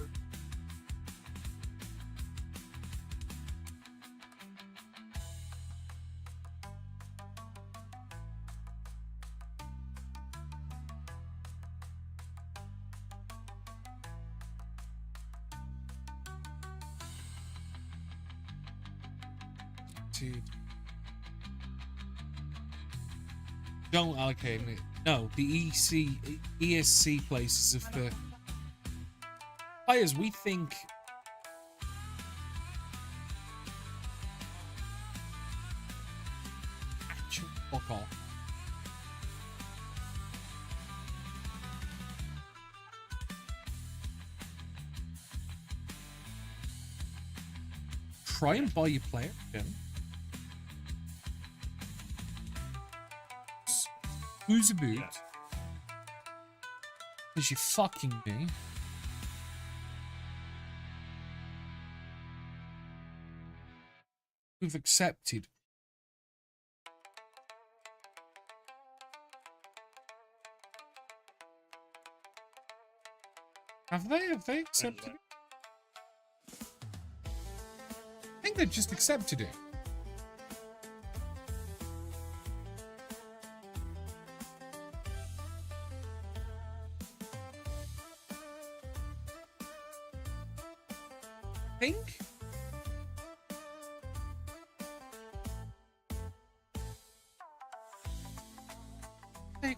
Don't allocate it. No, the ESC places are for players we think actually fuck off. Try and buy your player again. Who's a boot? Because you fucking me. We've accepted. Have they? Have they accepted it? I think they've just accepted it. Think?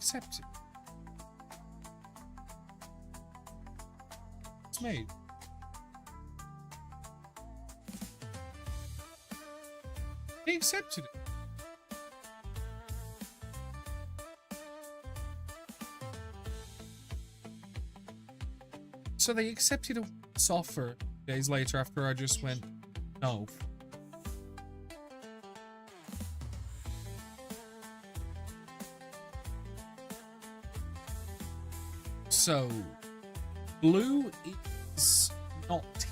accepted. It's made. They accepted it. So they accepted a offer days later after I just went, no. So, blue is not.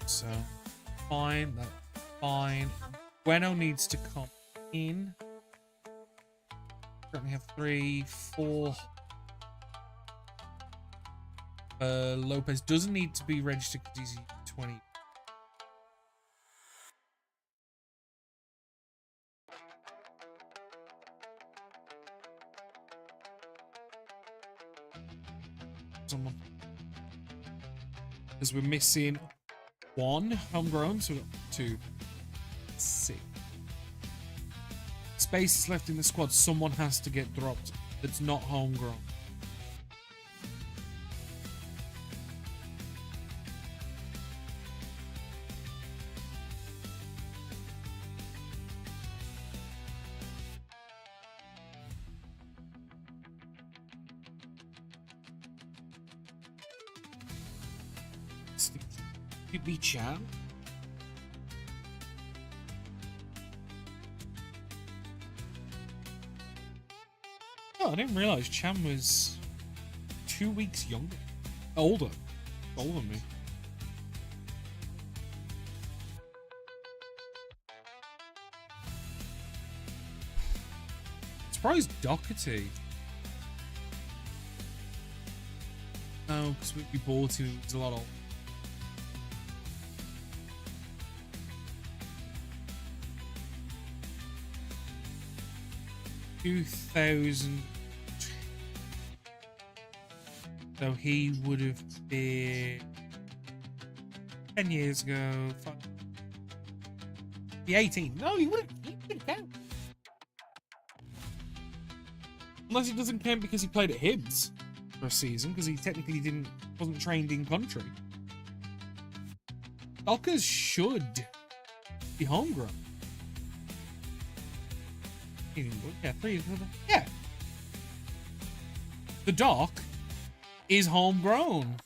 So, fine, that's fine. Bueno needs to come in. Currently have 3, 4. Lopez doesn't need to be registered because he's 20. Someone. Because we're missing 1 homegrown, so we've got 2. 6. Space is left in the squad. Someone has to get dropped that's not homegrown. Could be Cham. Oh, I didn't realize Cham was 2 weeks younger. Older than me. Surprised Doherty. No, because we bought him, he was a lot older. 2000. So he would have been 10 years ago. Be 18. No, he wouldn't count. Unless he doesn't count because he played at Hibs for a season, because he technically wasn't trained in country. Dockers should be homegrown. Yeah, 3. Yeah. The dock is homegrown.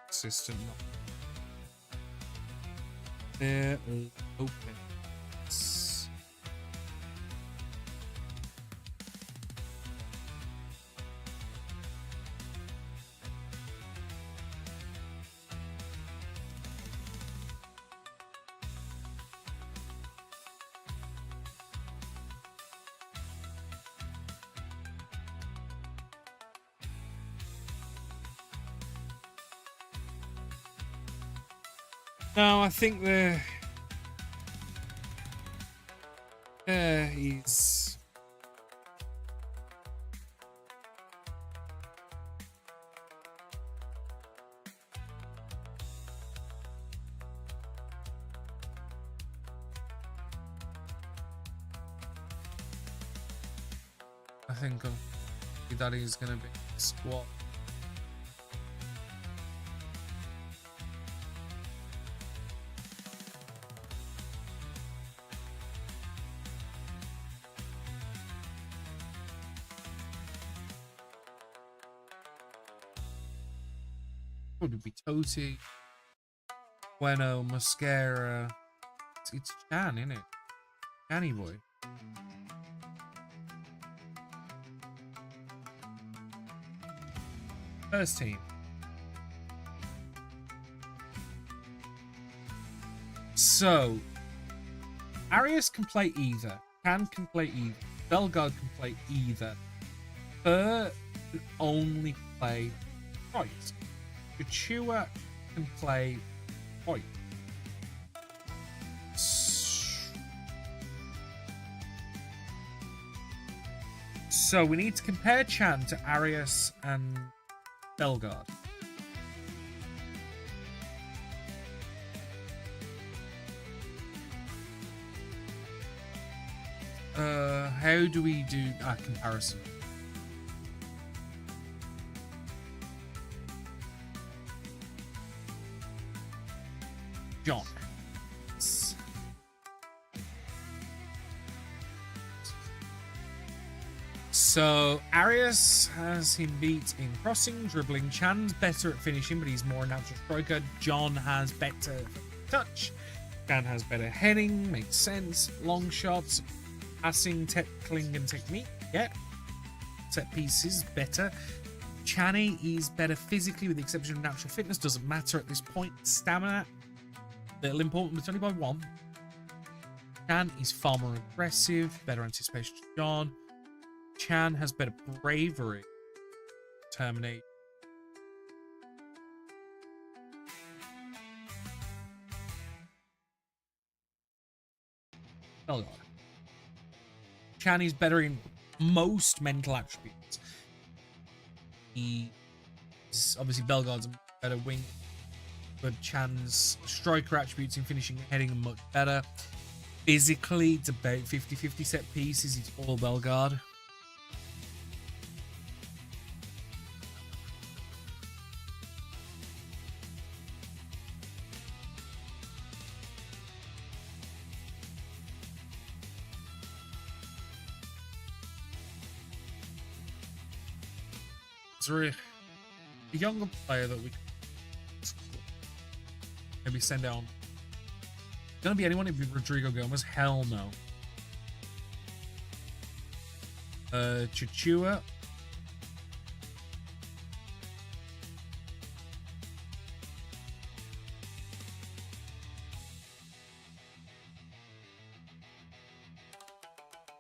System. They're open. No, I think he's... I think that he's gonna be squat. Would be Toti, Bueno, Mascara. It's Chan, isn't it? Channy boy. First team. So, Arias can play either. Can play either. Bellegarde can play either. Burr can only play right. Couture can play white. So we need to compare Chan to Arius and Belgard. How do we do a comparison? John. So Arius has him beat in crossing, dribbling. Chan's better at finishing, but he's more a natural striker. John has better touch. Chan has better heading, makes sense. Long shots, passing, tackling, and technique. Yeah. Set pieces better. Channy is better physically, with the exception of natural fitness. Doesn't matter at this point. Stamina, little important, but it's only by 1. Chan is far more aggressive, better anticipation to John. Chan has better bravery. Terminate. Belgard. Chan is better in most mental attributes. He's obviously Belgard's a better wing, but Chan's striker attributes in finishing and heading are much better. Physically, it's about 50-50 set pieces. It's all Belgard. Is there a younger player that we can maybe send down? Gonna be anyone? It'd be Rodrigo Gomez. Hell no. Chichua.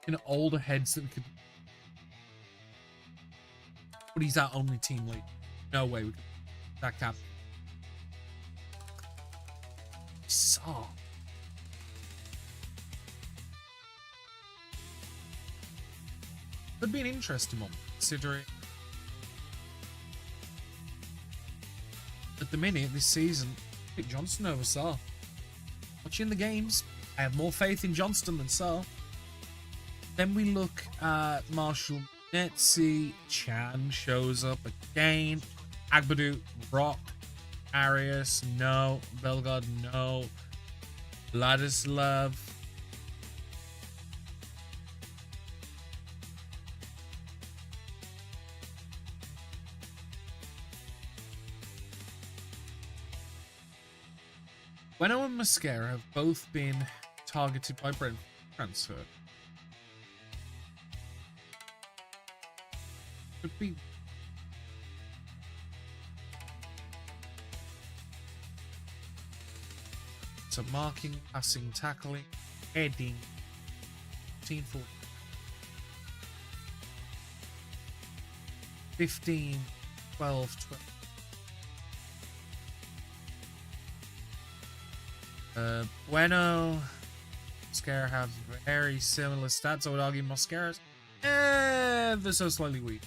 In older heads that we could. But he's our only team lead. No way we could. That cap. Saw. Could be an interesting one, considering at the minute this season, pick Johnston over Saar. Watching the games, I have more faith in Johnston than Saar. Then we look at Marshall Netzi. Chan shows up again. Agbadu, Rock, Arius, no. Belgard, no. Vladislav. Bueno and Mascara have both been targeted by Brent transfer. Could be. So marking, passing, tackling, heading, 14, 15, 12, 12. Bueno, Mascara have very similar stats. I would argue Mascara's ever so slightly weak.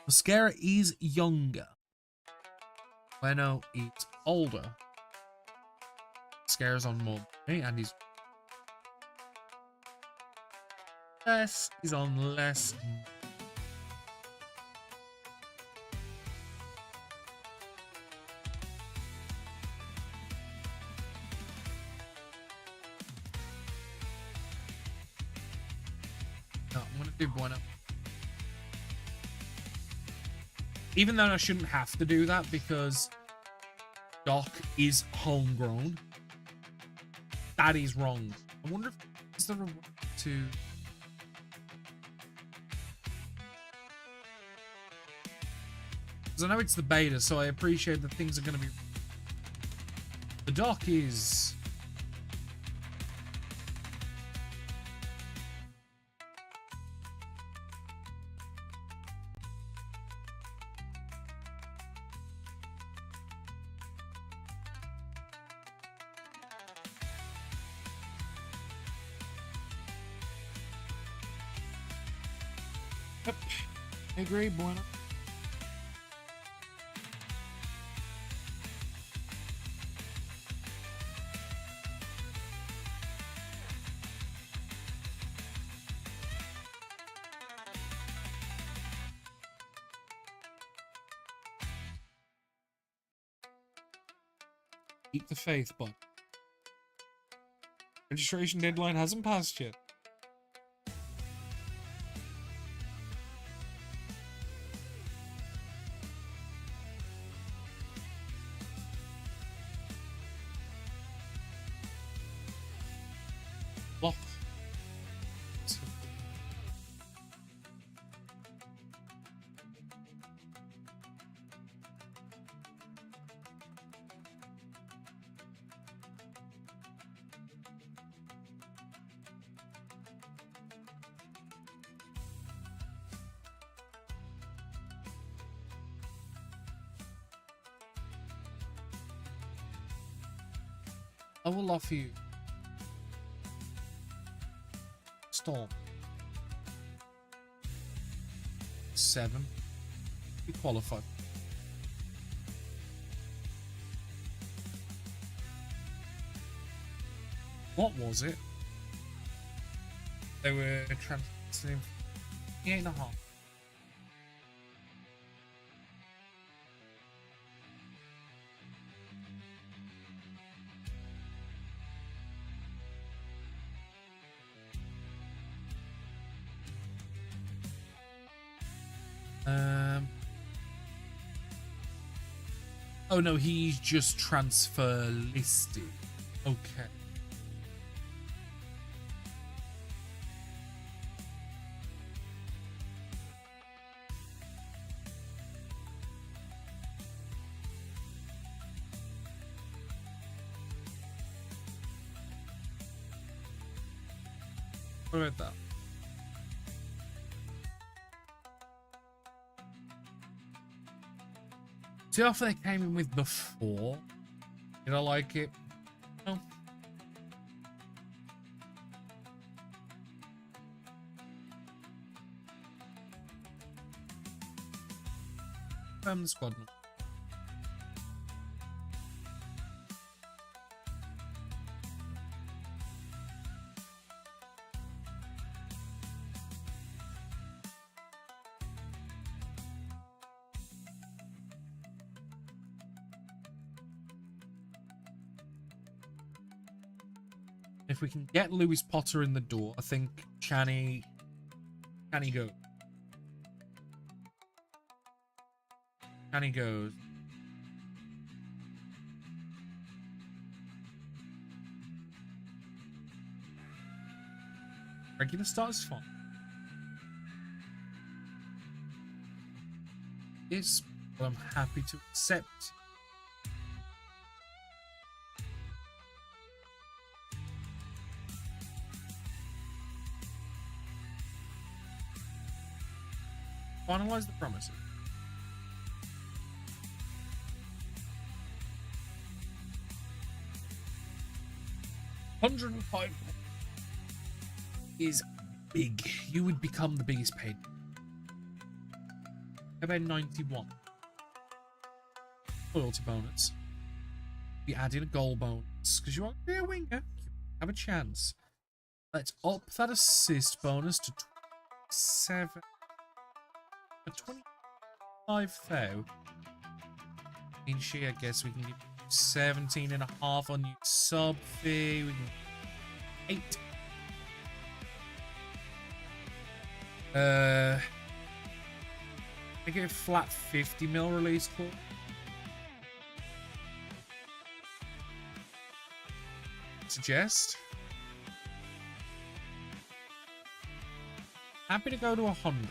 Mascara is younger. Bueno is older. Mascara's on more money and he's less. He's on less. No, I'm gonna do Bueno. Even though I shouldn't have to do that because Doc is homegrown. That is wrong. I wonder if is there a way to. Because I know it's the beta, so I appreciate that things are going to be. The Doc is. Yep. Agree, bueno. Eat the faith, but registration deadline hasn't passed yet. Lock. I will offer you Storm 7. You qualify. What was it? They were transferring 8.5. Oh no, he's just transfer listed. Okay. What about that? See how they came in with before? Did I like it? No. The squad. If we can get Lewis Potter in the door, I think Channy goes. Channy goes. Regular start is fine. Yes, but I'm happy to accept. Finalize the promises. $105 is big. You would become the biggest paid. How about 91? Loyalty bonus. We added a goal bonus because you want to be a winger. You have a chance. Let's up that assist bonus to 27. 25,000. In she, I guess we can give 17.5 on you sub fee. We can 8. I get a flat 50 mil release clause. Suggest. Happy to go to 100.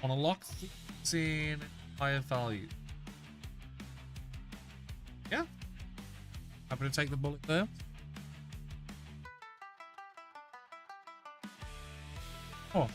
On a lock that's in higher value. Yeah. Happy to take the bullet there. Oh.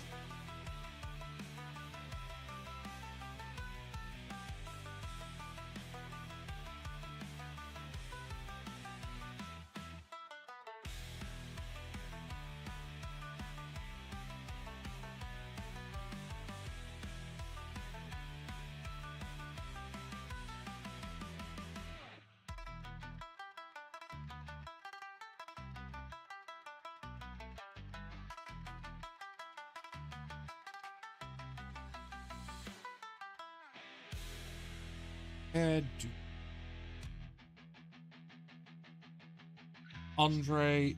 Andre.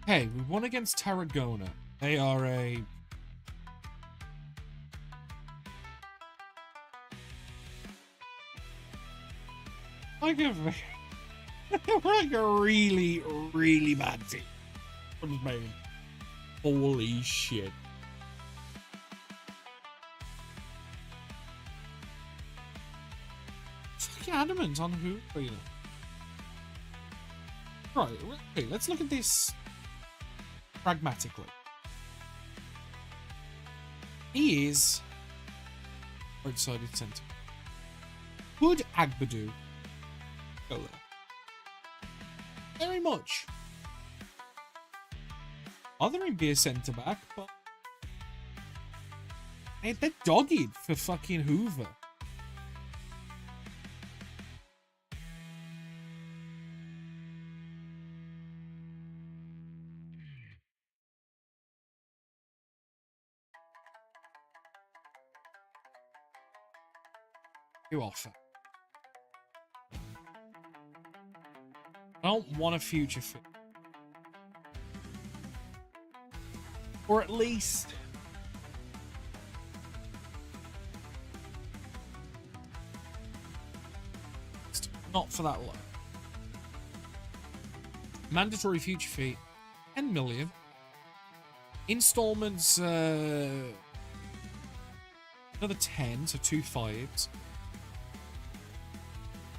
Hey, we won against Tarragona. They are a... like a... we're like a really, really bad team. What is my... holy shit. Fucking adamant on who, you know. Right, okay, let's look at this pragmatically. He is right-sided centre. Could Agbadu go there? Very much. Other him be a centre back, but hey, they're dogged for fucking Hoover. You offer. I don't want a future fit. Or at least not for that low. Mandatory future fee, 10 million. Installments, another 10, so 2 5s.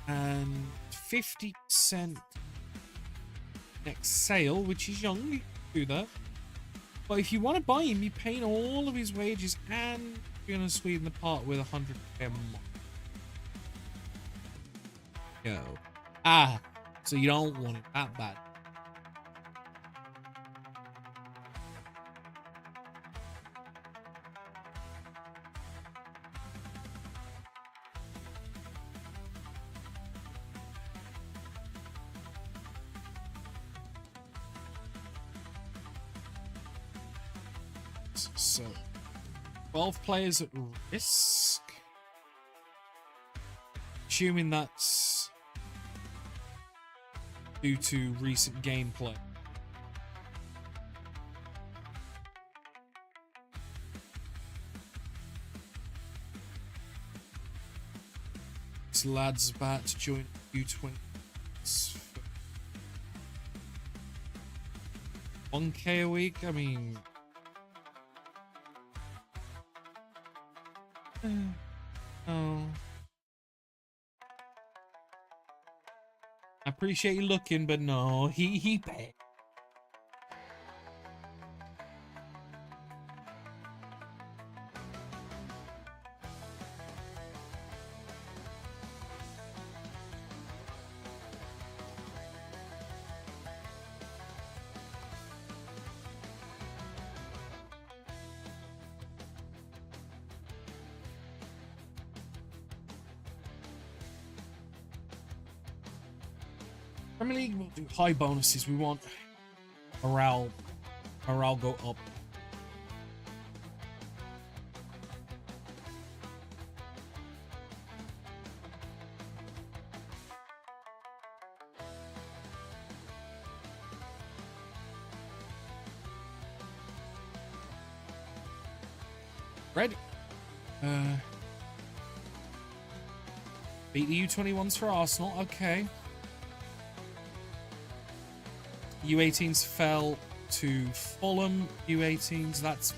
And 50% next sale, which is young, you can do that. But if you want to buy him, you're paying all of his wages and you're going to sweeten the pot with 100k a month. Yo. Ah, so you don't want it that bad. So, 12 players at risk. Assuming that's due to recent gameplay. This lad's about to join U20. 1k a week? I mean... oh. I appreciate you looking, but no, he paid. Premier League will do high bonuses. We want morale go up. Red. Beat the U21s for Arsenal. Okay. U18s fell to Fulham. U18s, that's...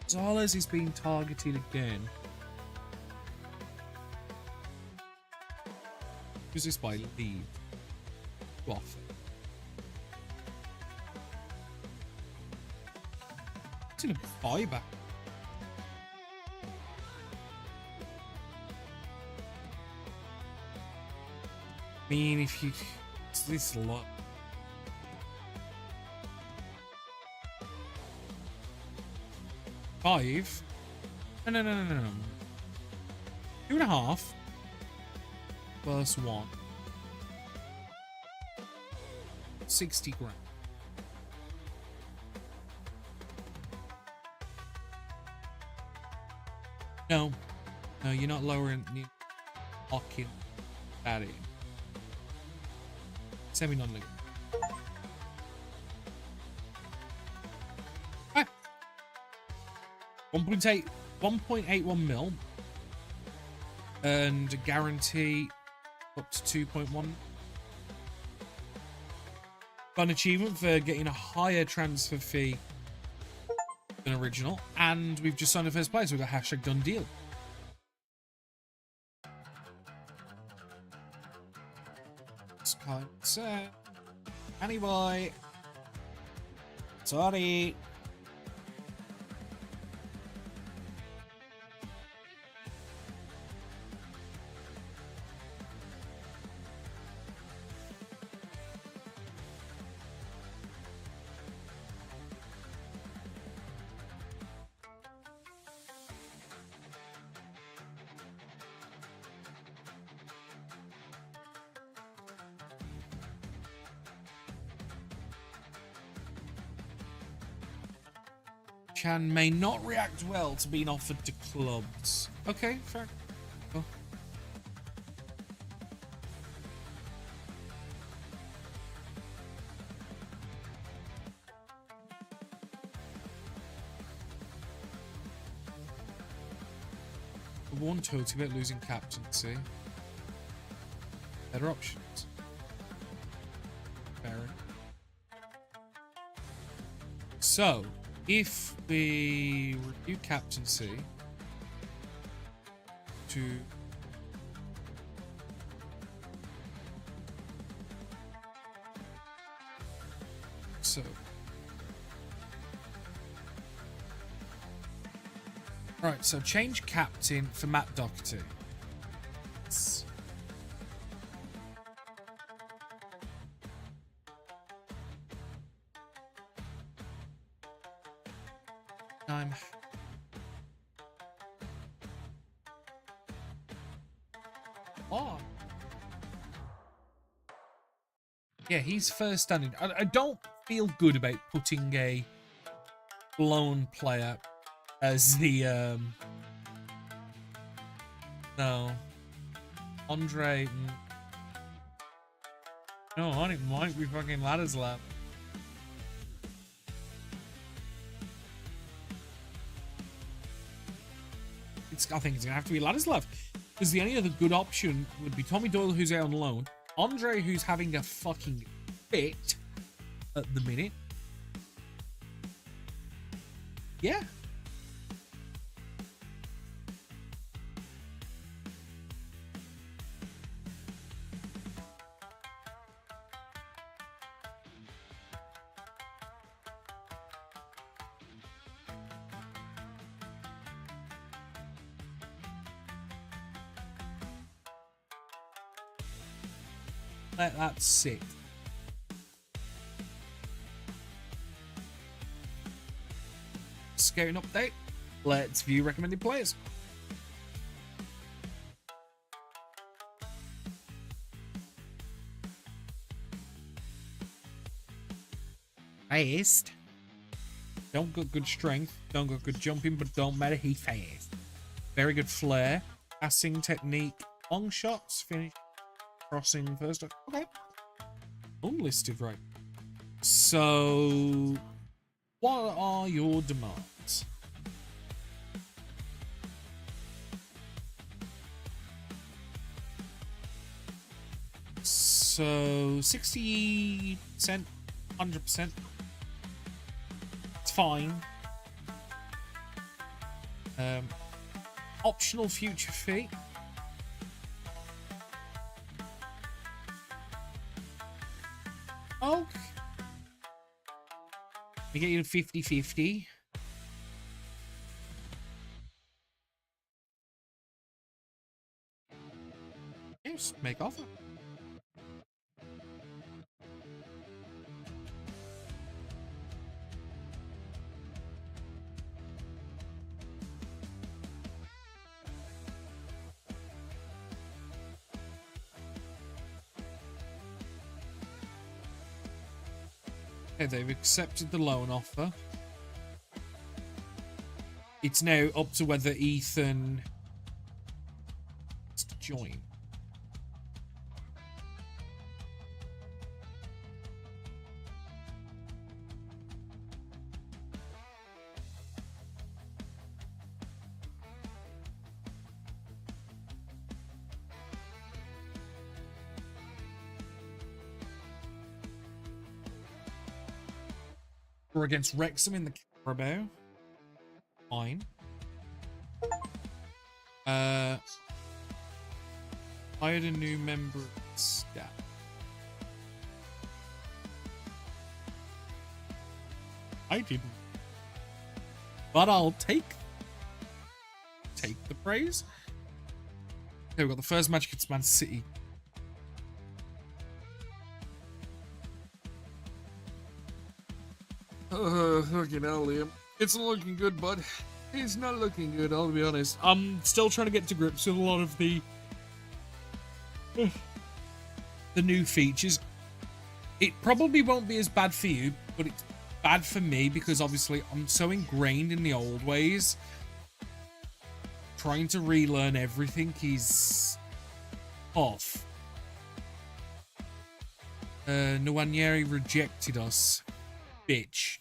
Gonzalez is being targeted again. Who's this by leave? Off. It's in a buyback. mean, if you... This is a lot. Five? No. 2.5 plus 1. 60 grand. No, you're not lowering. You're locking that in. Semi non-legal. Ah. 1.81 mil, and a guarantee up to 2.1. Got an achievement for getting a higher transfer fee than original, and we've just signed the first place with a hashtag done deal. Sky, Annie boy. Sorry. Chan may not react well to being offered to clubs. Okay, fair. Cool. One totally about losing captaincy. Better options. Fair. So, if we review captaincy to right, so change captain for Matt Doherty. Oh. Yeah, he's first standing. I don't feel good about putting a lone player as the no. Andre. No, on it might be fucking Ladislav. I think it's gonna have to be Ladislav, because the only other good option would be Tommy Doyle, who's out on loan, Andre, who's having a fucking fit at the minute. Yeah. Let that sit. Scouting update. Let's view recommended players. Fast. Don't got good strength. Don't got good jumping, but don't matter. He's fast. Very good flair. Passing technique. Long shots. Finish. Crossing first. Okay. Unlisted, right. So, what are your demands? So, 60%, 100%. It's fine. Optional future fee. Okay. We get you 50-50. Yes, make offer. Okay, they've accepted the loan offer. It's now up to whether Ethan wants to join. We're against Wrexham in the Carabao. Fine. Hired a new member of staff. I didn't. But I'll take the praise. Okay, we've got the first match against Man City. Fucking hell, Liam. It's not looking good, bud. It's not looking good, I'll be honest. I'm still trying to get to grips with a lot of the new features. It probably won't be as bad for you, but it's bad for me because obviously I'm so ingrained in the old ways. Trying to relearn everything is off. Nwaneri rejected us. Bitch.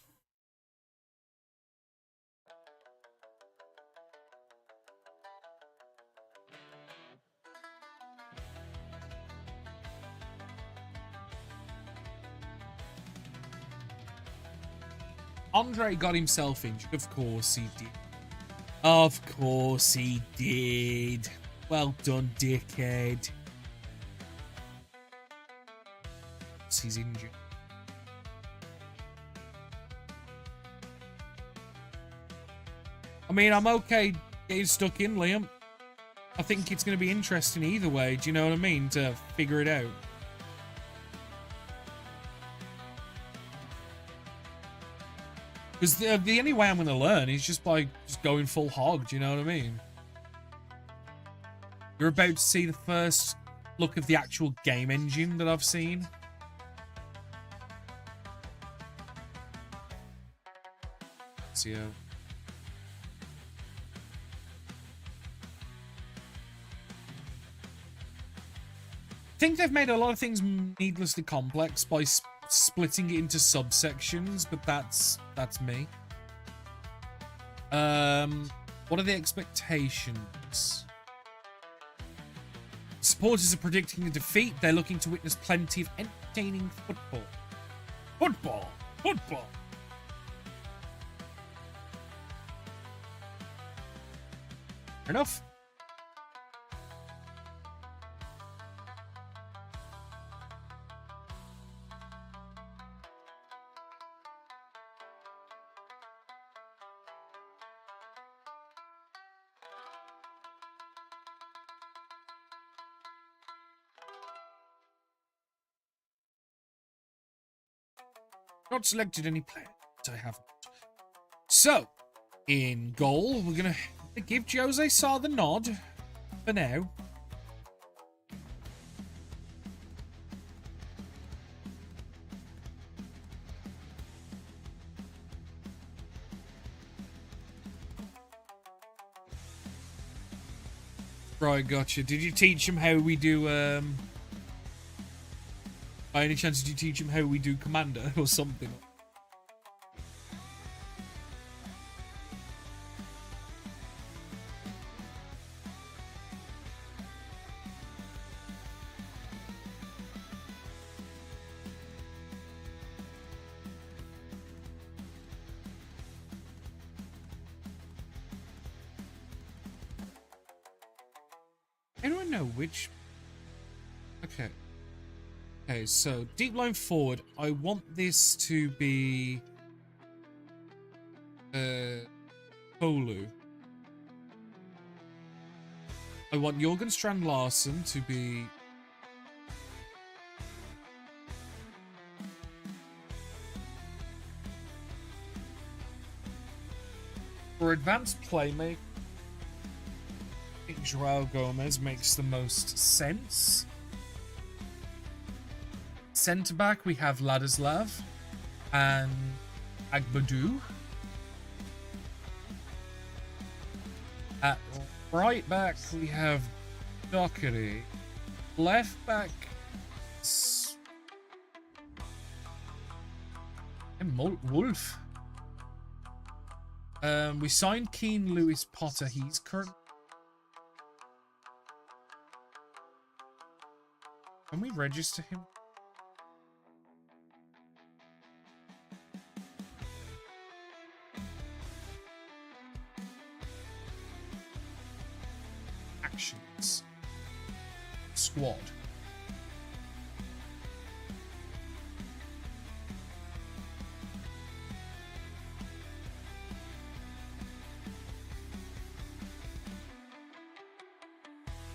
Andre got himself injured. Of course he did. Of course he did. Well done, dickhead. He's injured. I mean, I'm okay getting stuck in, Liam. I think it's going to be interesting either way. Do you know what I mean? To figure it out. Because the only way I'm going to learn is just by just going full hog. Do you know what I mean? You're about to see the first look of the actual game engine that I've seen. So, I think they've made a lot of things needlessly complex by splitting it into subsections, but that's me. What are the expectations? Supporters are predicting a defeat. They're looking to witness plenty of entertaining football. Football! Football! Fair enough. Not selected any player. I haven't. So, in goal, we're going to give Jose Sarr the nod for now. Right, gotcha. Did you teach him how we do, by any chance, did you teach him how we do Commander or something? I don't know which... Okay. Okay, so deep line forward, I want this to be Bolu. I want Jorgen Strand Larsen to be for advanced playmaker. I think Joao Gomez makes the most sense. Centre back, we have Ladislav. and Agbadu. At right back, we have Doherty. Left back, Wolf. We signed Keane Lewis Potter. He's current. Can we register him? Actions. Squad.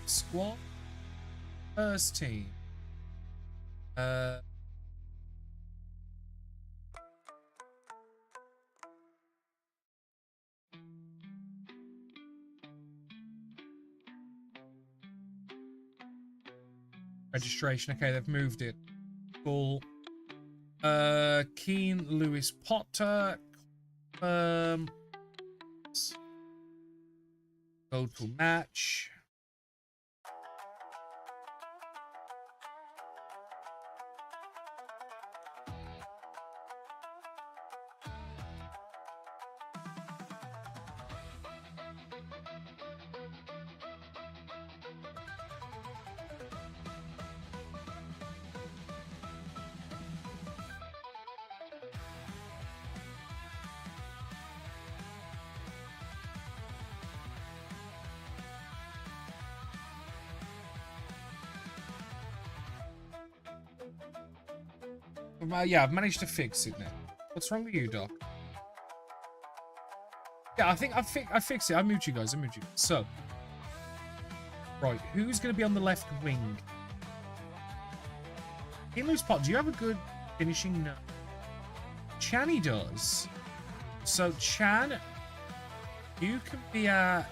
Squad. First team. Registration. Okay, they've moved it. Cool. Keane Lewis Potter. Go to match. Yeah, I've managed to fix it now. What's wrong with you, Doc? Yeah, I think I fixed it. I moved you guys. So, right, who's going to be on the left wing? Keane Lewis Potter, do you have a good finishing? No. Channy does. So, Chan, you can be at...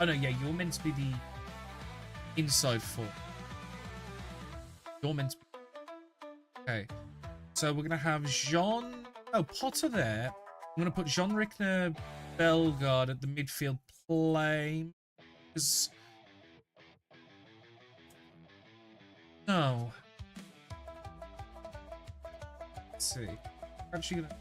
Oh, no, yeah, you're meant to be the inside four. You're meant to be... Okay. So we're going to have Jean... Oh, Potter there. I'm going to put Jean-Rickner Bellegarde at the midfield plane. Because... No. Let's see. We're actually going to...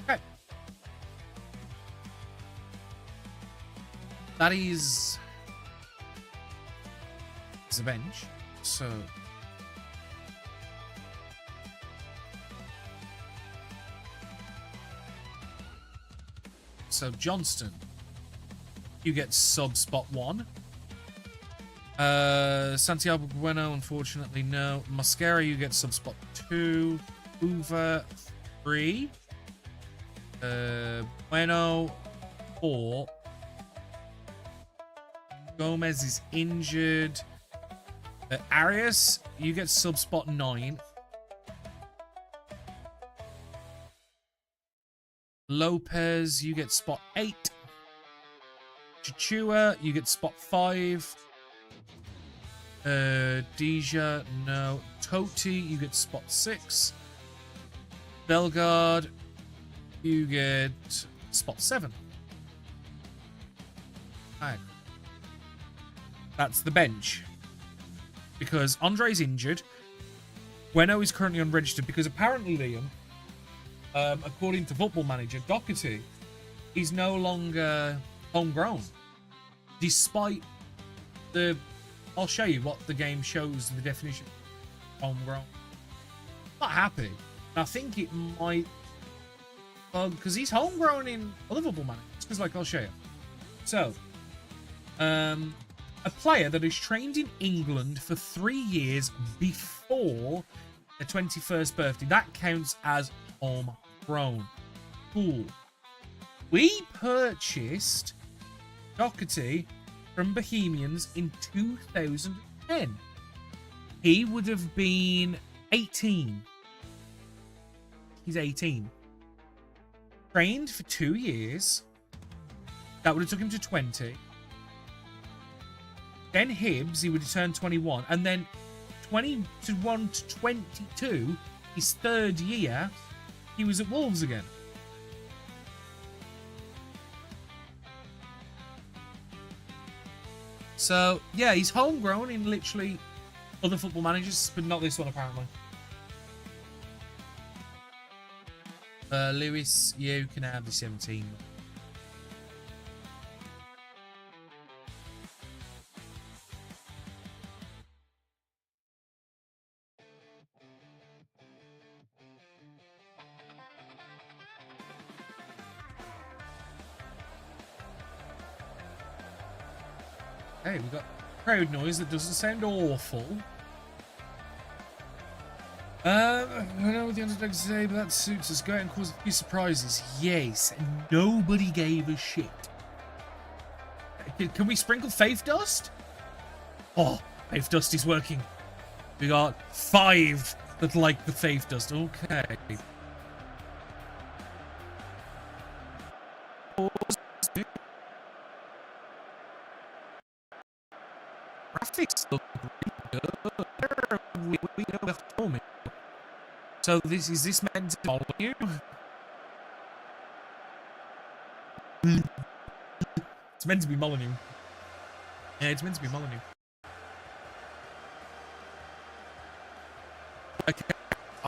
Okay. That is the bench. So Johnston, you get sub spot 1. Santiago Bueno, unfortunately, no. Mosquera, you get sub spot 2. Hoover, 3. Bueno, 4. Gomez is injured. Arias, you get sub spot 9. Lopez, you get spot 8. Chichua, you get spot 5. Deja, no. Toti, you get spot 6. Bellegarde, you get spot 7. Alright. That's the bench. Because Andre's injured. Bueno is currently unregistered because apparently, Liam, according to Football Manager, Doherty is no longer homegrown. Despite the... I'll show you what the game shows the definition of homegrown. Not happy. I think it might... because he's homegrown in other Football Managers. Because, like, I'll show you. So, a player that has trained in England for 3 years before their 21st birthday. That counts as homegrown. Cool. We purchased Doherty from Bohemians in 2010. He would have been 18. He's 18. Trained for 2 years. That would have took him to 20. Then Hibbs, he would have turned 21. And then 21 to 22, his third year, he was at Wolves again. So, yeah, he's homegrown in literally other football managers, but not this one, apparently. Lewis, you can have the 17. Hey, we've got crowd noise that doesn't sound awful. I don't know what the underdogs say, but that suits us. Go out and cause a few surprises. Yes, nobody gave a shit. Can we sprinkle faith dust? Oh, faith dust is working. We got 5 that like the faith dust. Okay. Graphics look really good. We know we're filming. So is this meant to follow you? It's meant to be Molyneux. Yeah, it's meant to be Molyneux. Okay.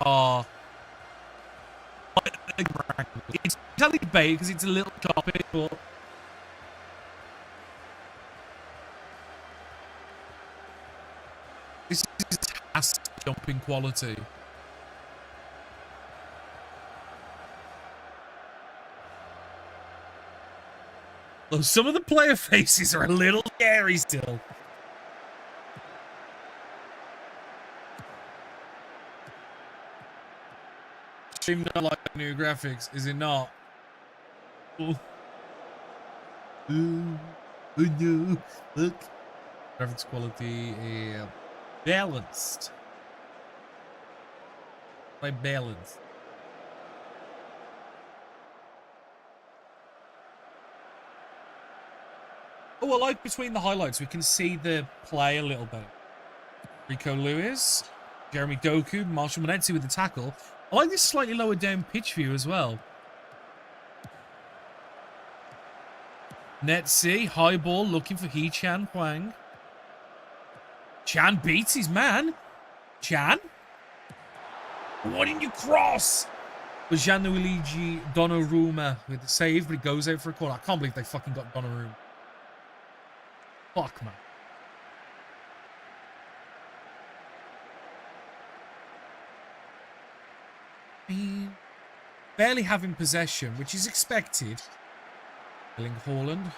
Oh. It's totally bait because it's a little choppy, but this has jumping quality. Though some of the player faces are a little scary still. Seem not like new graphics, is it not? Oh. No. Look. Graphics quality balanced. Like balanced. Oh, I like between the highlights, we can see the play a little bit. Rico Lewis, Jeremy Doku, Marshall Monetsi with the tackle. I like this slightly lower down pitch view as well. Netsi, high ball, looking for Hee-Chan Huang. Chan beats his man. Chan? Why didn't you cross? Was Gianluigi Donnarumma with the save, but he goes out for a corner. I can't believe they fucking got Donnarumma. Fuck, man. Barely having possession, which is expected. Erling Haaland.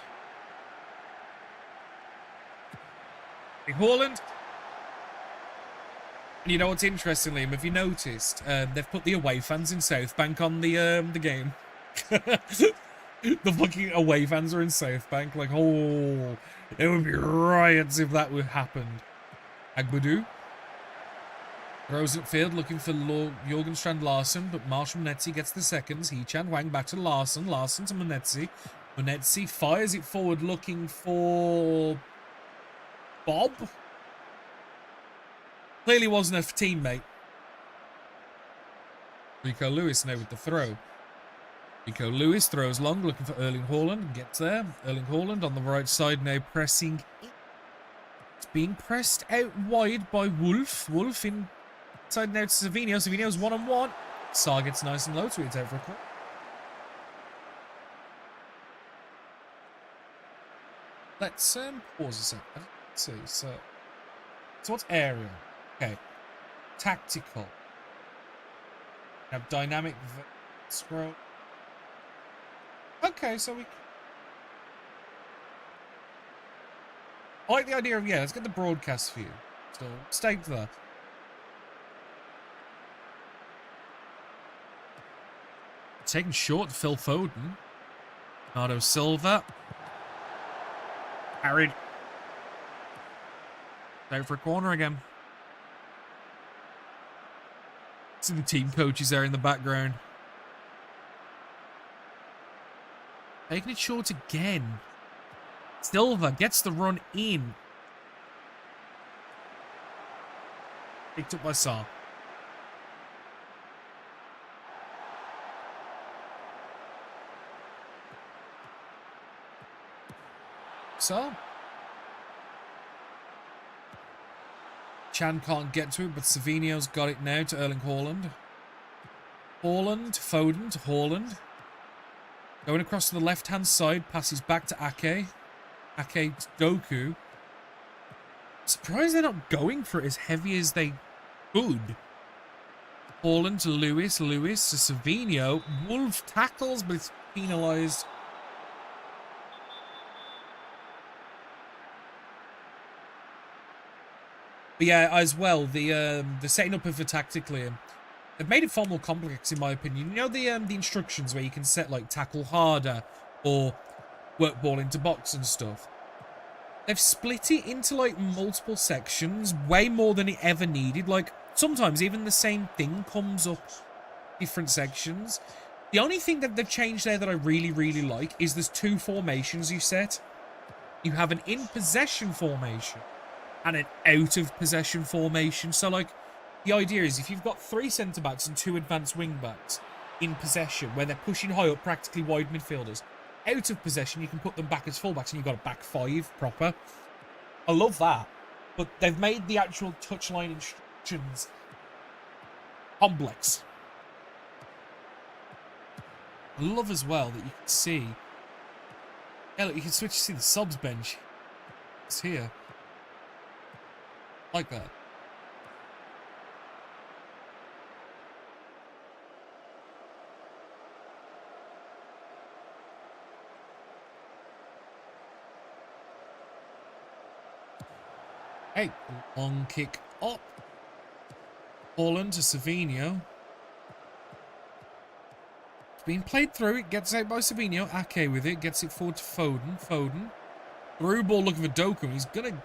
Haaland. And you know what's interesting, Liam? Have you noticed? They've put the away fans in South Bank on the game. The fucking away fans are in South Bank. Like, oh, it would be riots if that would happen. Agbadou. Throws at field looking for Jorgen Strand Larsen, but Marshall Monetsi gets the seconds. Hee-Chan Huang back to Larsen. Larsen to Monetsi. Monetsi fires it forward looking for Bob. Clearly wasn't a teammate. Rico Lewis now with the throw. Rico Lewis throws long, looking for Erling Haaland. Gets there. Erling Haaland on the right side now pressing. It's being pressed out wide by Wolf. Wolf inside now to Savinho. Savinho's one-on-one. Saar gets nice and low to it out for a cut. Let's pause a second. Let's see. So what's area? Okay. Tactical. We have dynamic scroll. Okay, so we... I like the idea of, yeah, let's get the broadcast view. So, stay there. Taking short, Phil Foden. Bernardo Silva. Carried. Out for a corner again. See the team coaches there in the background. Taking it short again. Silva gets the run in. Picked up by Sarr. So Chan can't get to it, but Savinho's got it now to Erling Haaland. Haaland, Foden to Haaland. Going across to the left-hand side, passes back to Ake. Ake to Doku. Surprised they're not going for it as heavy as they could. Haaland to Lewis. Lewis to Savinho. Wolf tackles, but it's penalised. But yeah, as well, the setting up of it tactically, they've made it far more complex in my opinion. You know the instructions where you can set like tackle harder or work ball into box and stuff. They've split it into like multiple sections, way more than it ever needed. Like sometimes even the same thing comes up different sections. The only thing that they've changed there that I really like is there's two formations you set. You have an in possession formation and an out of possession formation. So like the idea is if you've got 3 centre backs and 2 advanced wing backs in possession where they're pushing high up, practically wide midfielders, out of possession you can put them back as fullbacks and you've got a back 5 proper. I love that, but they've made the actual touchline instructions complex. I love as well that you can see, yeah, look, you can switch to see the subs bench. It's here. Like that. Hey, long kick up. Haaland to Savinho. It's being played through. It gets out by Savinho. Ake with it. Gets it forward to Foden. Foden. Through ball looking for Doku. He's going to...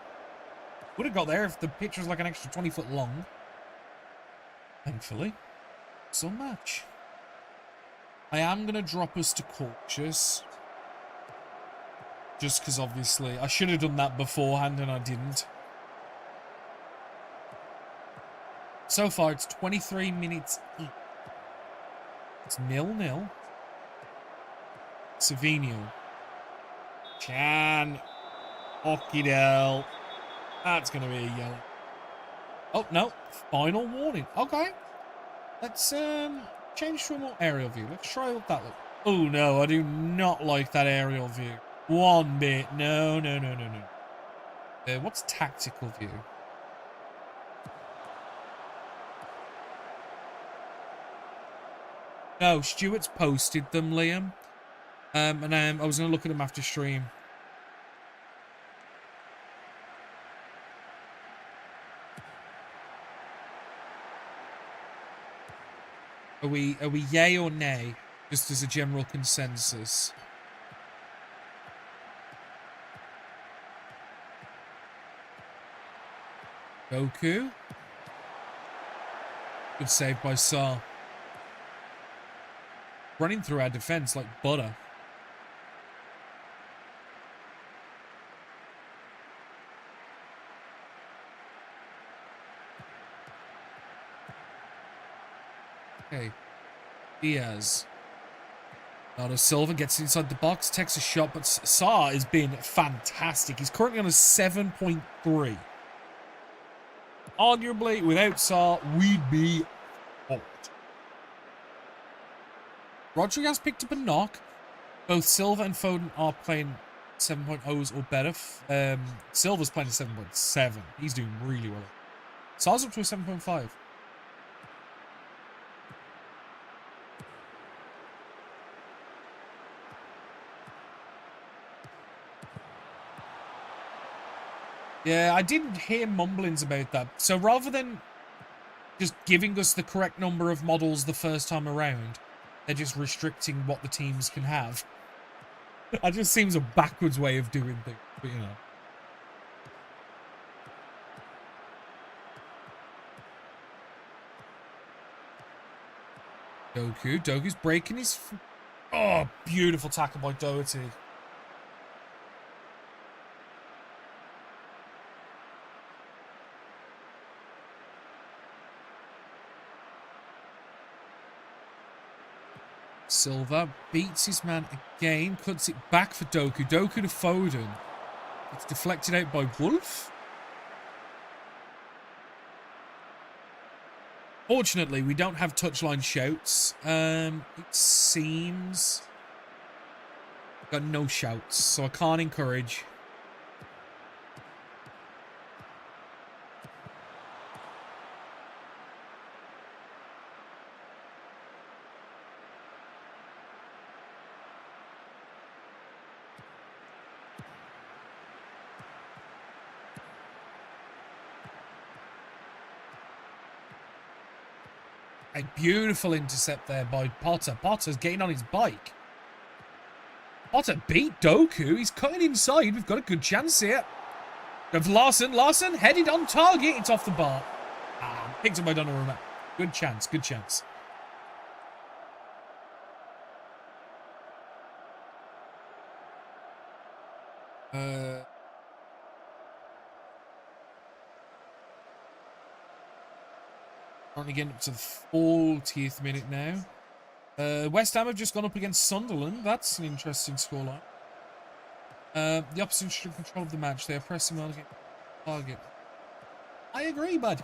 Would have got there if the pitch was like an extra 20 foot long. Thankfully. So much. I am going to drop us to cautious. Just because obviously I should have done that beforehand and I didn't. So far it's 23 minutes each. It's 0-0. Savinho. Chan. Okidel. That's going to be a yellow. Oh, no. Final warning. Okay. Let's change to a more aerial view. Let's try what that looks. Oh, no. I do not like that aerial view. One bit. No. What's tactical view? No, Stuart's posted them, Liam. And I was going to look at them after stream. Are we yay or nay? Just as a general consensus. Goku. Good save by Sarr. Running through our defense like butter. Okay. Diaz. Bernardo Silva gets inside the box, takes a shot, but Sarr has been fantastic. He's currently on a 7.3. Arguably, without Sarr, we'd be fucked. Rodriguez picked up a knock. Both Silva and Foden are playing 7.0s or better. Silva's playing a 7.7. He's doing really well. Sarr's up to a 7.5. Yeah, I didn't hear mumblings about that. So rather than just giving us the correct number of models the first time around, they're just restricting what the teams can have. That just seems a backwards way of doing things, but you know. Doku's breaking his... Oh, beautiful tackle by Doherty. Silva beats his man again, cuts it back for Doku. Doku to Foden. It's deflected out by Wolf. Fortunately, we don't have touchline shouts. It seems... Got no shouts, so I can't encourage. A beautiful intercept there by Potter. Potter's getting on his bike. Potter beat Doku. He's cutting inside. We've got a good chance here. Of Larson. Larson headed on target. It's off the bar. Picked up by Donnarumma. Good chance. Good chance. Currently getting up to the 40th minute now. West Ham have just gone up against Sunderland. That's an interesting scoreline. The opposition should have control of the match. They are pressing well against the target. I agree, bud.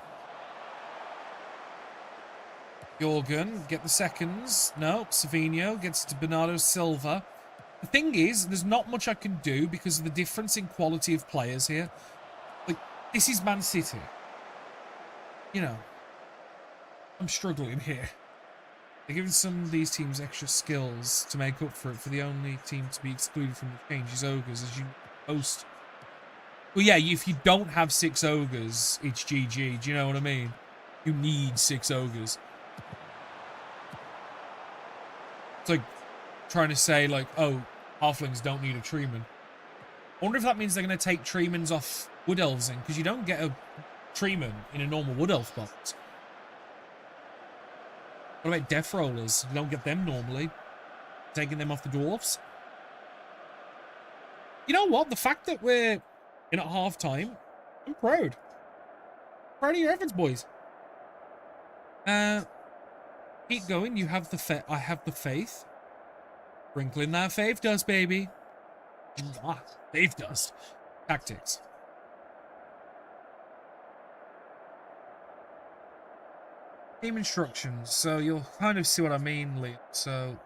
Jorgen, get the seconds. No, Savinho gets to Bernardo Silva. The thing is, there's not much I can do because of the difference in quality of players here. Like, this is Man City. You know, I'm struggling here. They're giving some of these teams extra skills to make up for it. For the only team to be excluded from the change is Ogres, as you post. Well, yeah, if you don't have 6 Ogres, it's GG. Do you know what I mean? You need 6 Ogres. It's like trying to say, like, oh, Halflings don't need a Treeman. I wonder if that means they're going to take Treemans off Wood Elves in, because you don't get a Treeman in a normal Wood Elf box. What about Death Rollers? You don't get them normally. Taking them off the Dwarfs. You know what? The fact that we're in at half-time, I'm proud. Proud of your efforts, boys. Keep going. You have the I have the faith. Sprinkling that faith dust, baby. Faith dust. Tactics. Game instructions. So you'll kind of see what I mean, Lee. So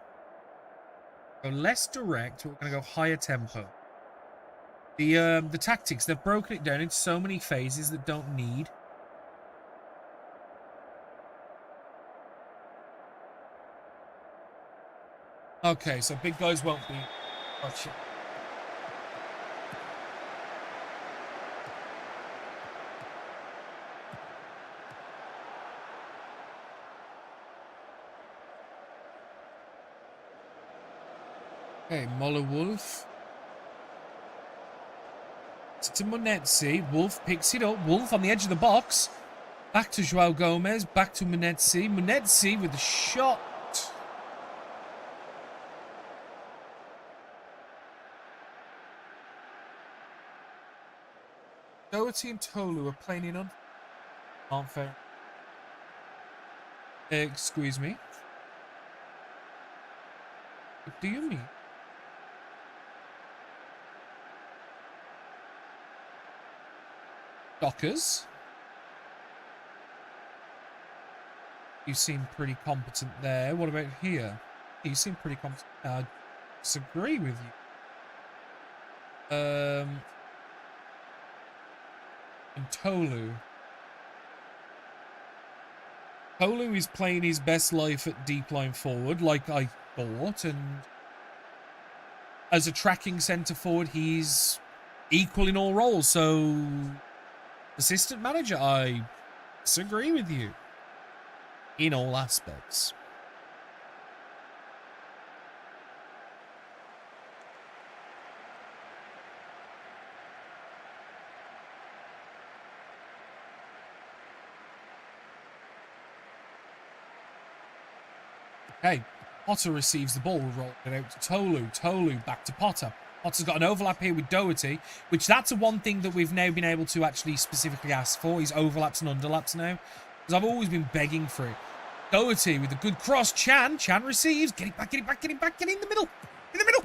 go less direct. We're going to go higher tempo. The tactics, they've broken it down into so many phases that don't need. Okay, so big guys won't be. Gotcha. Okay, Moller Wolf. To Munetsi. Wolf picks it up. Wolf on the edge of the box. Back to Joao Gomez. Back to Munetsi. Munetsi with the shot. Doherty and Tolu are playing in on. Aren't fair. Excuse me. What do you mean? Dockers. You seem pretty competent there. What about here? You seem pretty competent. I disagree with you. And Tolu. Tolu is playing his best life at deep line forward, like I thought, and as a tracking centre forward, he's equal in all roles. So, assistant manager, I disagree with you in all aspects. Hey, Potter receives the ball, rolled it out to Tolu. Tolu back to Potter. Potter's got an overlap here with Doherty, which that's a one thing that we've now been able to actually specifically ask for, is overlaps and underlaps now. Because I've always been begging for it. Doherty with a good cross. Chan receives. Get it back, get it back, get it back, get it in the middle. In the middle.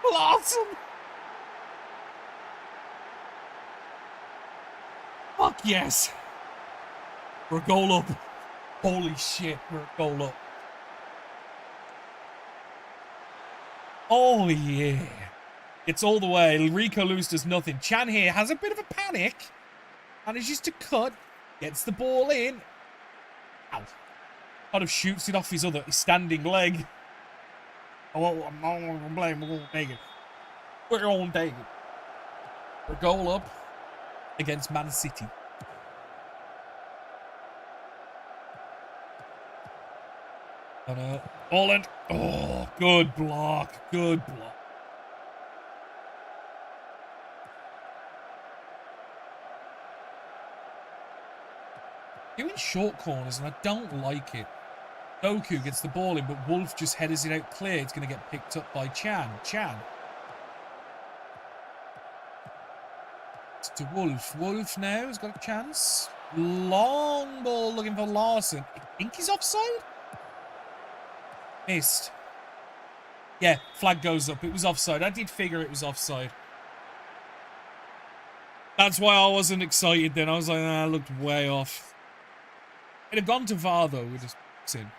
Awesome. Fuck yes. We're a goal up. Holy shit, we're a goal up. Oh yeah. It's all the way. Rico Lewis does nothing. Chan here has a bit of a panic. Manages to cut. Gets the ball in. Ow. Kind of shoots it off his standing leg. Oh, I'm not going to blame. We're going to take it. We're going to take it. We're goal up against Man City. Oh no. Holland. Oh, good block. Good block. Doing short corners, and I don't like it. Doku gets the ball in, but Wolf just headers it out clear. It's going to get picked up by Chan. It's to Wolf. Wolf now has got a chance. Long ball looking for Larson. I think he's offside? Missed. Yeah, flag goes up. It was offside. I did figure it was offside. That's why I wasn't excited then. I was like, I looked way off. It had gone to VAR though. We just in.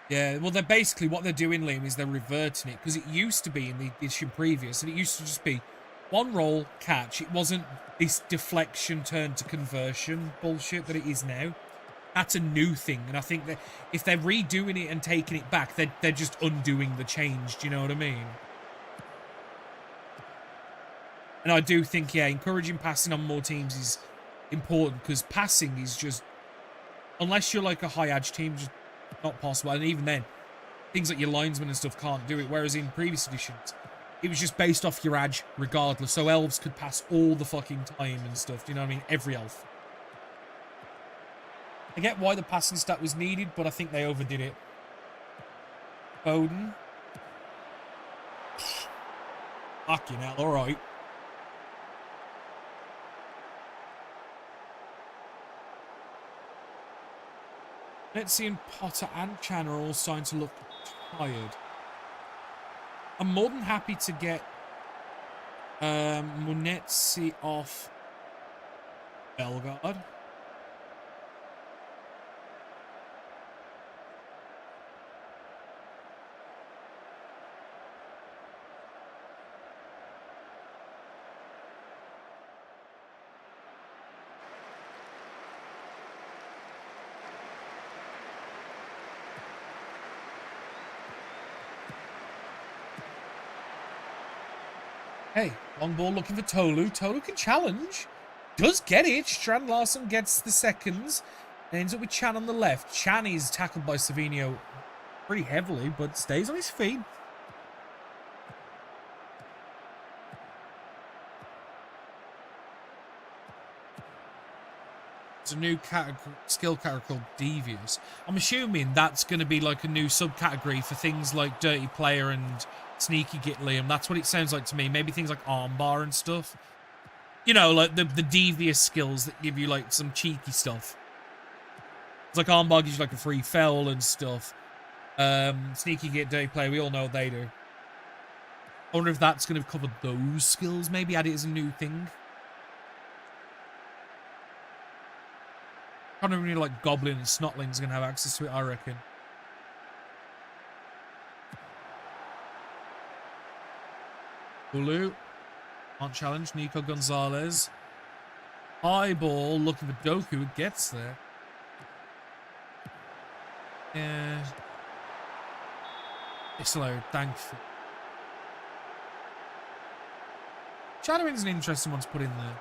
Yeah, well, they're basically what they're doing, Liam, is they're reverting it, because it used to be in the edition previous, and it used to just be one roll, catch. It wasn't this deflection turned to conversion bullshit that it is now. That's a new thing, and I think that if they're redoing it and taking it back, they're just undoing the change. Do you know what I mean? And I do think, yeah, encouraging passing on more teams is important, because passing is just, unless you're like a high edge team, just not possible. And even then, things like your linesmen and stuff can't do it. Whereas in previous editions, it was just based off your edge regardless. So elves could pass all the fucking time and stuff. Do you know what I mean? Every elf. I get why the passing stat was needed, but I think they overdid it. Foden. Fucking hell, alright. Letzi and Potter and Chan are all starting to look tired. I'm more than happy to get Munetsi off Bellegarde. Hey, long ball looking for Tolu. Tolu can challenge. Does get it. Strand Larson gets the seconds. And ends up with Chan on the left. Chan is tackled by Savinho pretty heavily, but stays on his feet. There's a new skill category called Devious. I'm assuming that's going to be like a new subcategory for things like Dirty Player and Sneaky Git, Liam. That's what it sounds like to me. Maybe things like Armbar and stuff. You know, like the devious skills that give you like some cheeky stuff. It's like Armbar gives you like a free foul and stuff. Sneaky Git, Dirty Player, we all know what they do. I wonder if that's going to cover those skills. Maybe add it as a new thing. Kind of really like Goblin and Snotlings are going to have access to it, I reckon. Ulu. Can't challenge. Nico Gonzalez. High ball. Looking for Doku. It gets there. Yeah. It's allowed. Thankful. Shadowing's an interesting one to put in there.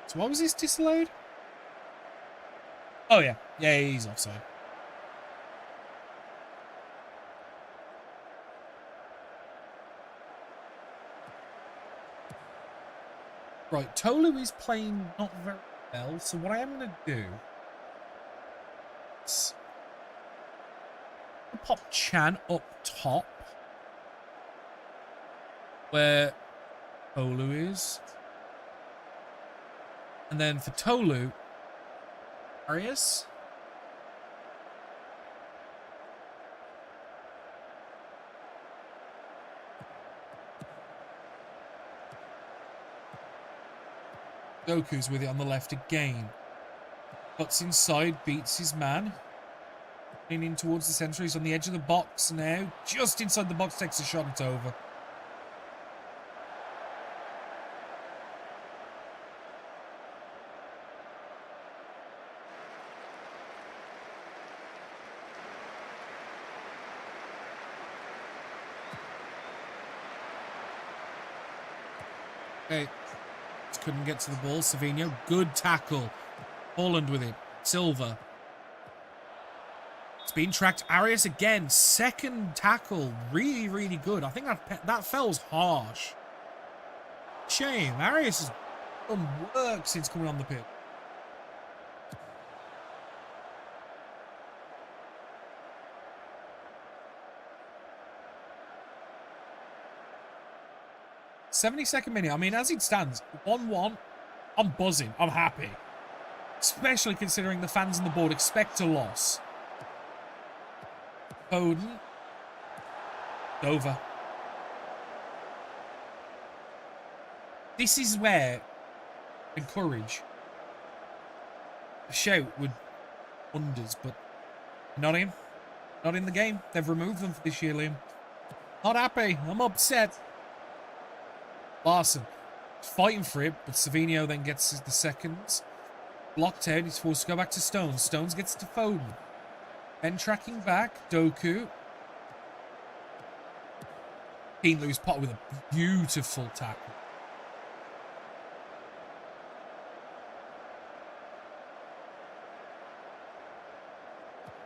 So why was this disallowed? Oh yeah, yeah, he's offside. Right, Tolu is playing not very well, so what I am going to do is pop Chan up top where Tolu is. And then for Tolu, Arias. Doku's with it on the left again. Cuts inside, beats his man. Leaning towards the centre. He's on the edge of the box now. Just inside the box, takes a shot, it's over. Okay. Just couldn't get to the ball. Savinho, good tackle. Holland with it. Silva. It's been tracked. Arias again. Second tackle. Really, really good. I think that fell's harsh. Shame. Arias has done work since coming on the pitch. '72nd minute. I mean, as it stands, 1-1. I'm buzzing. I'm happy. Especially considering the fans on the board expect a loss. Foden. Dover. This is where encourage. A shout would wonders, but not in. Not in the game. They've removed them for this year, Liam. Not happy. I'm upset. Larson fighting for it, but Savinho then gets the seconds. Blocked out. He's forced to go back to Stones. Stones gets to Foden. Then tracking back. Doku. Dean Lewis Potter with a beautiful tackle.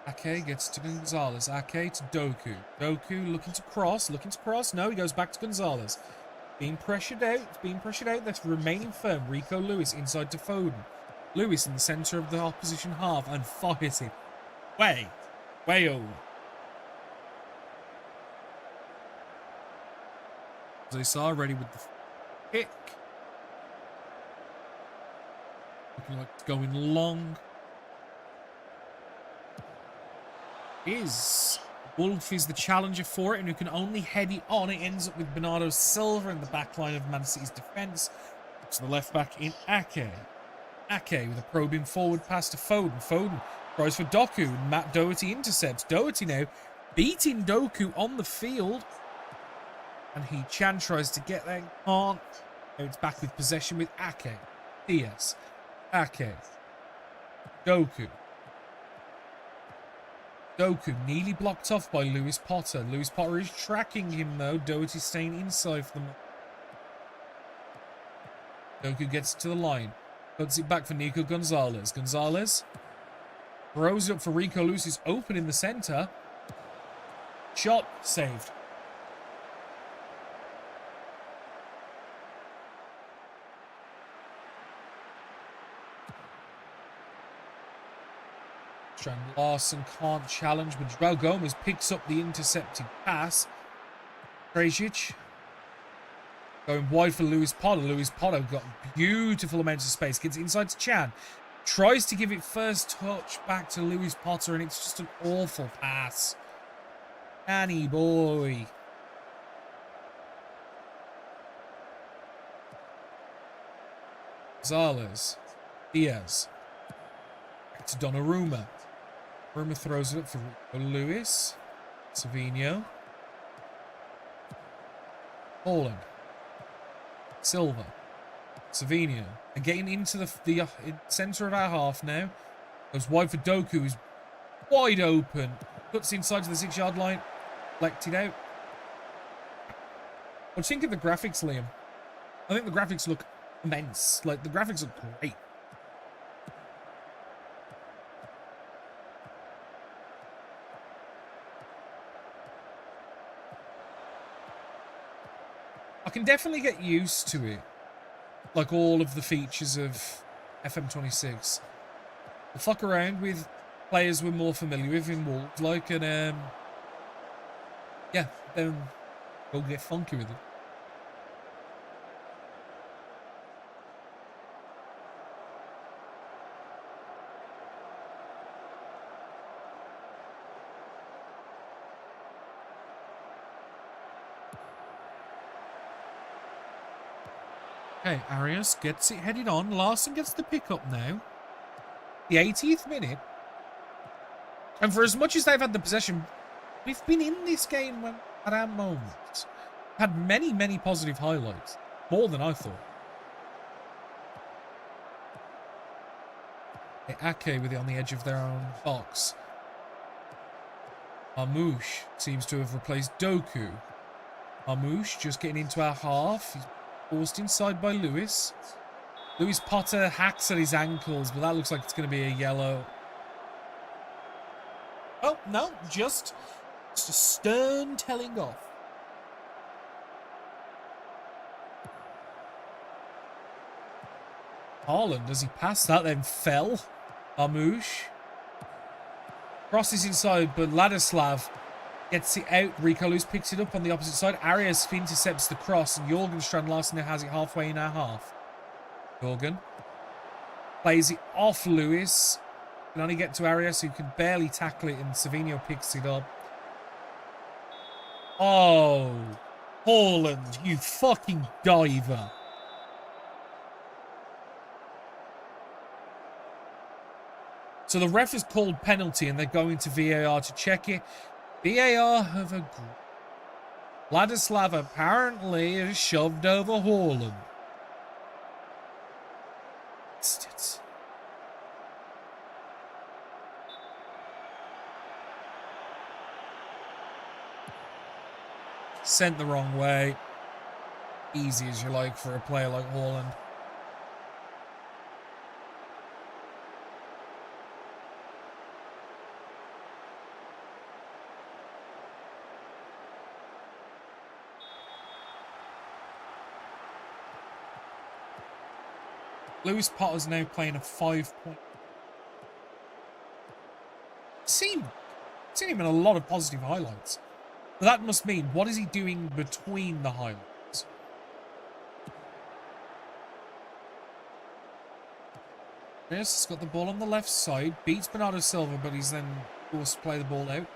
Ake gets to Gonzalez. Ake to Doku. Doku looking to cross. Looking to cross. No, he goes back to Gonzalez. Being pressured out. It's being pressured out. That's remaining firm. Rico Lewis inside to Foden. Lewis in the centre of the opposition half and fires it. Way over. Zayar ready with the kick. Looking like it's going long. Wolf is the challenger for it, and who can only head it on. It ends up with Bernardo Silva in the back line of Man City's defence. To the left back in Ake. Ake with a probing forward pass to Foden. Foden tries for Doku. Matt Doherty intercepts. Doherty now beating Doku on the field. And Chan tries to get there. Can't. Now it's back with possession with Ake. Diaz. Ake. Doku. Doku nearly blocked off by Lewis Potter. Lewis Potter is tracking him though. Doherty staying inside for them. Doku gets to the line. Cuts it back for Nico Gonzalez. Gonzalez throws it up for Rico Lewis, who's open in the centre. Shot saved. Strand Larson can't challenge, but João Gomez picks up the intercepted pass. Krejcic going wide for Lewis Potter. Lewis Potter got beautiful amounts of space. Gets inside to Chan. Tries to give it first touch back to Lewis Potter, and it's just an awful pass. Danny boy. Gonzalez. Diaz. Back to Donnarumma. Donnarumma throws it up for Lewis. Savinho. Holland. Silva. Savinho. And getting into the centre of our half now. Goes wide for Doku, who's wide open. Cuts inside to the 6-yard line. Collected out. What do you think of the graphics, Liam? I think the graphics look immense. Like, the graphics look great. I can definitely get used to it. Like all of the features of FM26. We'll fuck around with players we're more familiar with in Wolves, like, and yeah, then go get funky with it. Okay, Arias gets it headed on. Larson gets the pickup now. The 80th minute. And for as much as they've had the possession, we've been in this game at our moments. Had many, many positive highlights. More than I thought. Ake with it on the edge of their own box. Marmoush seems to have replaced Doku. Marmoush just getting into our half. He's forced inside by Lewis. Lewis Potter hacks at his ankles, but that looks like it's going to be a yellow. Oh, no, just a stern telling off. Haaland, as he passed that, then fell. Marmoush crosses inside, but Ladislav gets it out. Rico Lewis picks it up on the opposite side. Arias intercepts the cross, and Jorgen Strand-Larsen now has it halfway in our half. Jorgen plays it off Lewis. Can only get to Arias, who can barely tackle it, and Savinho picks it up. Oh, Haaland, you fucking diver. So the ref has called penalty, and they're going to VAR to check it. VAR have agreed. Vladislav apparently has shoved over Haaland. Sent the wrong way. Easy as you like for a player like Haaland. Lewis Potter's now playing a 5-point. Seen him in a lot of positive highlights. But that must mean, what is he doing between the highlights? Yes, he's got the ball on the left side. Beats Bernardo Silva, but he's then forced to play the ball out.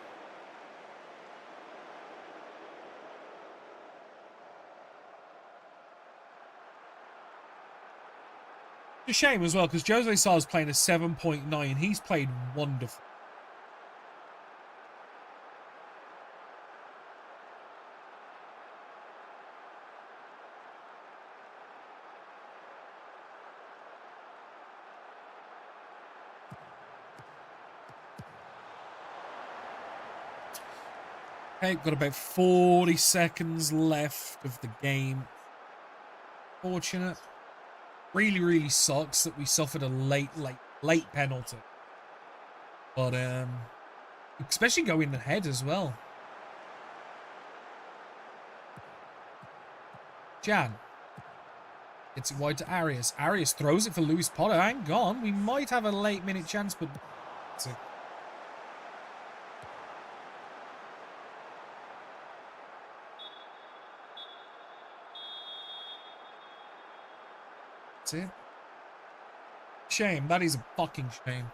It's a shame as well, because Jose Sa's playing a 7.9. He's played wonderful. Okay, got about 40 seconds left of the game. Fortunate. Really, really sucks that we suffered a late penalty. But, especially going ahead as well. Jan. Gets it wide to Arias. Arias throws it for Lewis Potter. Hang on. We might have a late minute chance, but... That's it. Shame. That is a fucking shame.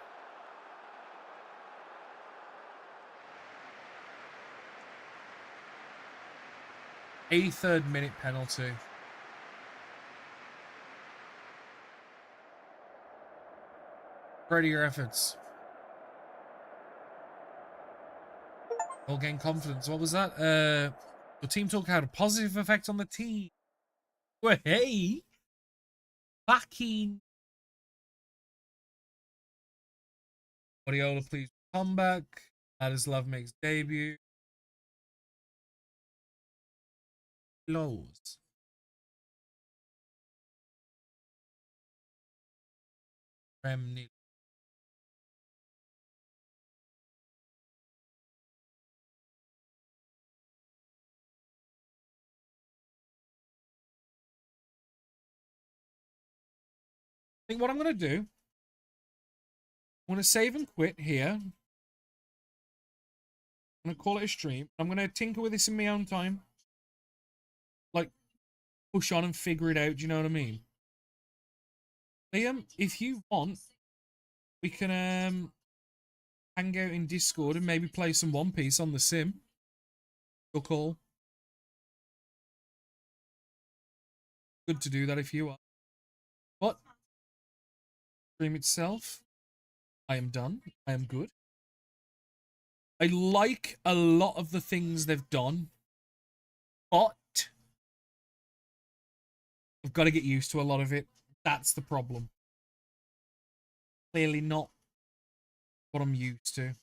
A third minute penalty. Ready your efforts. All gain confidence. What was that? The team talk had a positive effect on the team. Well, hey. Fucking Guardiola, please come back. Ladislav makes debut. close. Remnant. I think what I'm going to do, I'm going to save and quit here. I'm going to call it a stream. I'm going to tinker with this in my own time. Like, push on and figure it out, do you know what I mean? Liam, if you want, we can hang out in Discord and maybe play some One Piece on the sim. Your call. Good to do that if you are. But stream itself, I am done. I am good. I like a lot of the things they've done, but I've got to get used to a lot of it. That's the problem. Clearly not what I'm used to.